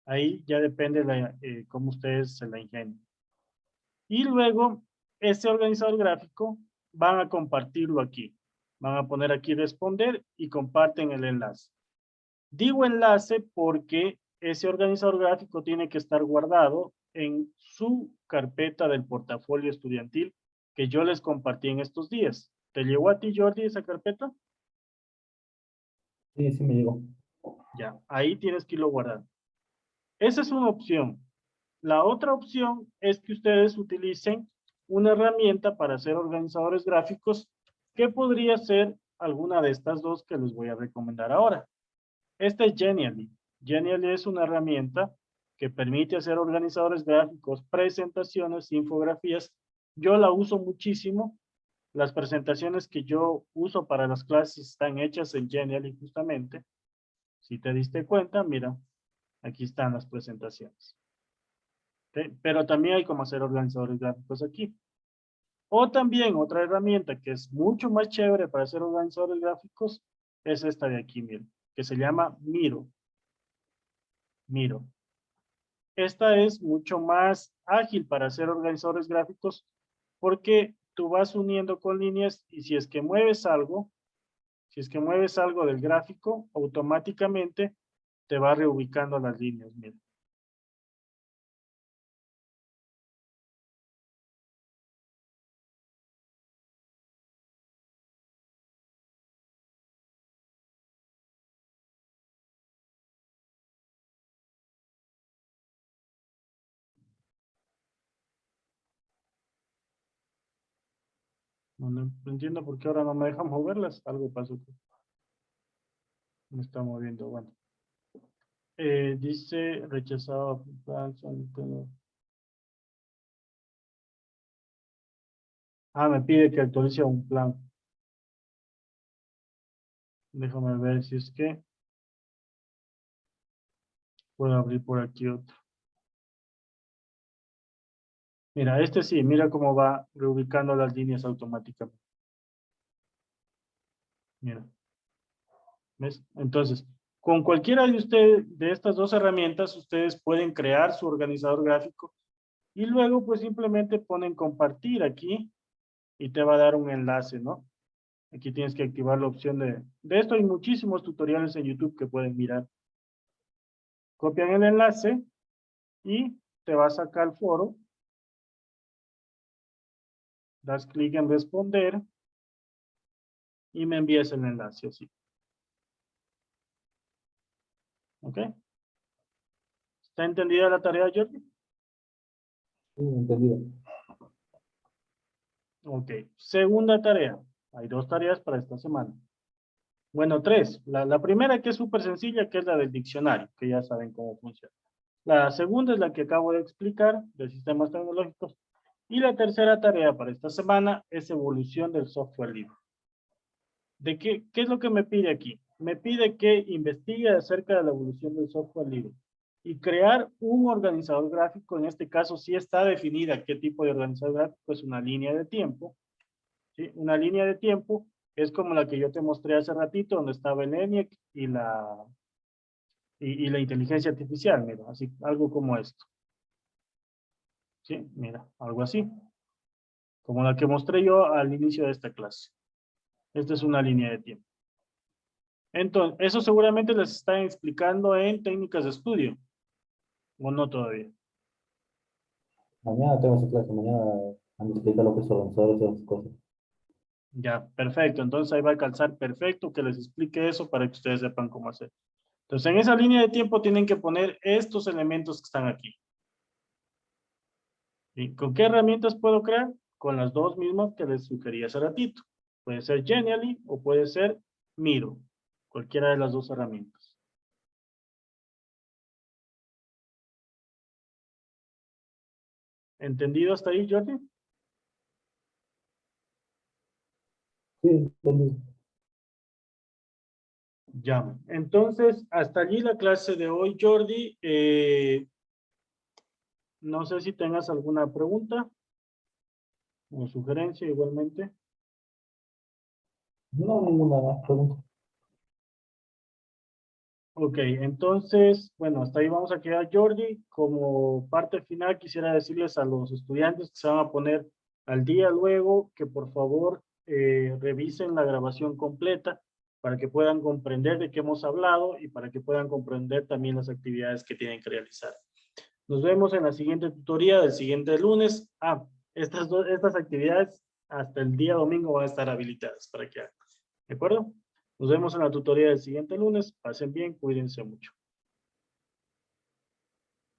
Ahí ya depende cómo ustedes se la ingenien. Y luego, este organizador gráfico van a compartirlo aquí. Van a poner aquí responder y comparten el enlace. Digo enlace porque ese organizador gráfico tiene que estar guardado en su carpeta del portafolio estudiantil que yo les compartí en estos días. ¿Te llegó a ti, Jordi, esa carpeta? Sí, sí me llegó. Ya, ahí tienes que irlo guardando. Esa es una opción. La otra opción es que ustedes utilicen una herramienta para hacer organizadores gráficos que podría ser alguna de estas dos que les voy a recomendar ahora. Esta es Genially. Genially es una herramienta que permite hacer organizadores gráficos, presentaciones, infografías. Yo la uso muchísimo. Las presentaciones que yo uso para las clases están hechas en Genially justamente. Si te diste cuenta, mira, aquí están las presentaciones. ¿Sí? Pero también hay como hacer organizadores gráficos aquí. O también otra herramienta que es mucho más chévere para hacer organizadores gráficos es esta de aquí, miren, que se llama Miro. Miro. Esta es mucho más ágil para hacer organizadores gráficos porque tú vas uniendo con líneas y si es que mueves algo, si es que mueves algo del gráfico, automáticamente te va reubicando las líneas, miren. No entiendo por qué ahora no me deja moverlas. Algo pasó que me está moviendo. Bueno. Dice rechazado. Me pide que actualice un plan. Déjame ver si es que puedo abrir por aquí otro. Mira, este sí, mira cómo va reubicando las líneas automáticamente. Mira. ¿Ves? Entonces, con cualquiera de ustedes, de estas dos herramientas, ustedes pueden crear su organizador gráfico y luego pues simplemente ponen compartir aquí y te va a dar un enlace, ¿no? Aquí tienes que activar la opción de esto. Hay muchísimos tutoriales en YouTube que pueden mirar. Copian el enlace y te vas acá al foro. Das clic en responder y me envías el enlace así. ¿Ok? ¿Está entendida la tarea, Jordi? Sí, entendido. Ok. Segunda tarea. Hay dos tareas para esta semana. Bueno, tres. La primera que es súper sencilla, que es la del diccionario, que ya saben cómo funciona. La segunda es la que acabo de explicar, de sistemas tecnológicos. Y la tercera tarea para esta semana es evolución del software libre. ¿De qué es lo que me pide aquí? Me pide que investigue acerca de la evolución del software libre y crear un organizador gráfico. En este caso sí está definida qué tipo de organizador gráfico es una línea de tiempo. ¿Sí? Una línea de tiempo es como la que yo te mostré hace ratito, donde estaba el ENIAC y la inteligencia artificial. Mira, así, algo como esto. ¿Sí? Mira, algo así. Como la que mostré yo al inicio de esta clase. Esta es una línea de tiempo. Entonces, eso seguramente les están explicando en técnicas de estudio, o no todavía. Mañana tengo esa clase, mañana han de explicar lo que es organizadores y esas cosas. Ya, perfecto. Entonces ahí va a calzar perfecto que les explique eso para que ustedes sepan cómo hacer. Entonces, en esa línea de tiempo tienen que poner estos elementos que están aquí. ¿Y con qué herramientas puedo crear? Con las dos mismas que les sugerí hace ratito. Puede ser Genially o puede ser Miro. Cualquiera de las dos herramientas. ¿Entendido hasta ahí, Jordi? Sí, entendido. Ya. Entonces, hasta allí la clase de hoy, Jordi. No sé si tengas alguna pregunta o sugerencia igualmente. No, ninguna más pregunta. Ok, entonces, bueno, hasta ahí vamos a quedar, Jordi. Como parte final, quisiera decirles a los estudiantes que se van a poner al día luego que por favor revisen la grabación completa para que puedan comprender de qué hemos hablado y para que puedan comprender también las actividades que tienen que realizar. Nos vemos en la siguiente tutoría del siguiente lunes. Estas actividades hasta el día domingo van a estar habilitadas para que hagan. ¿De acuerdo? Nos vemos en la tutoría del siguiente lunes. Pasen bien, cuídense mucho.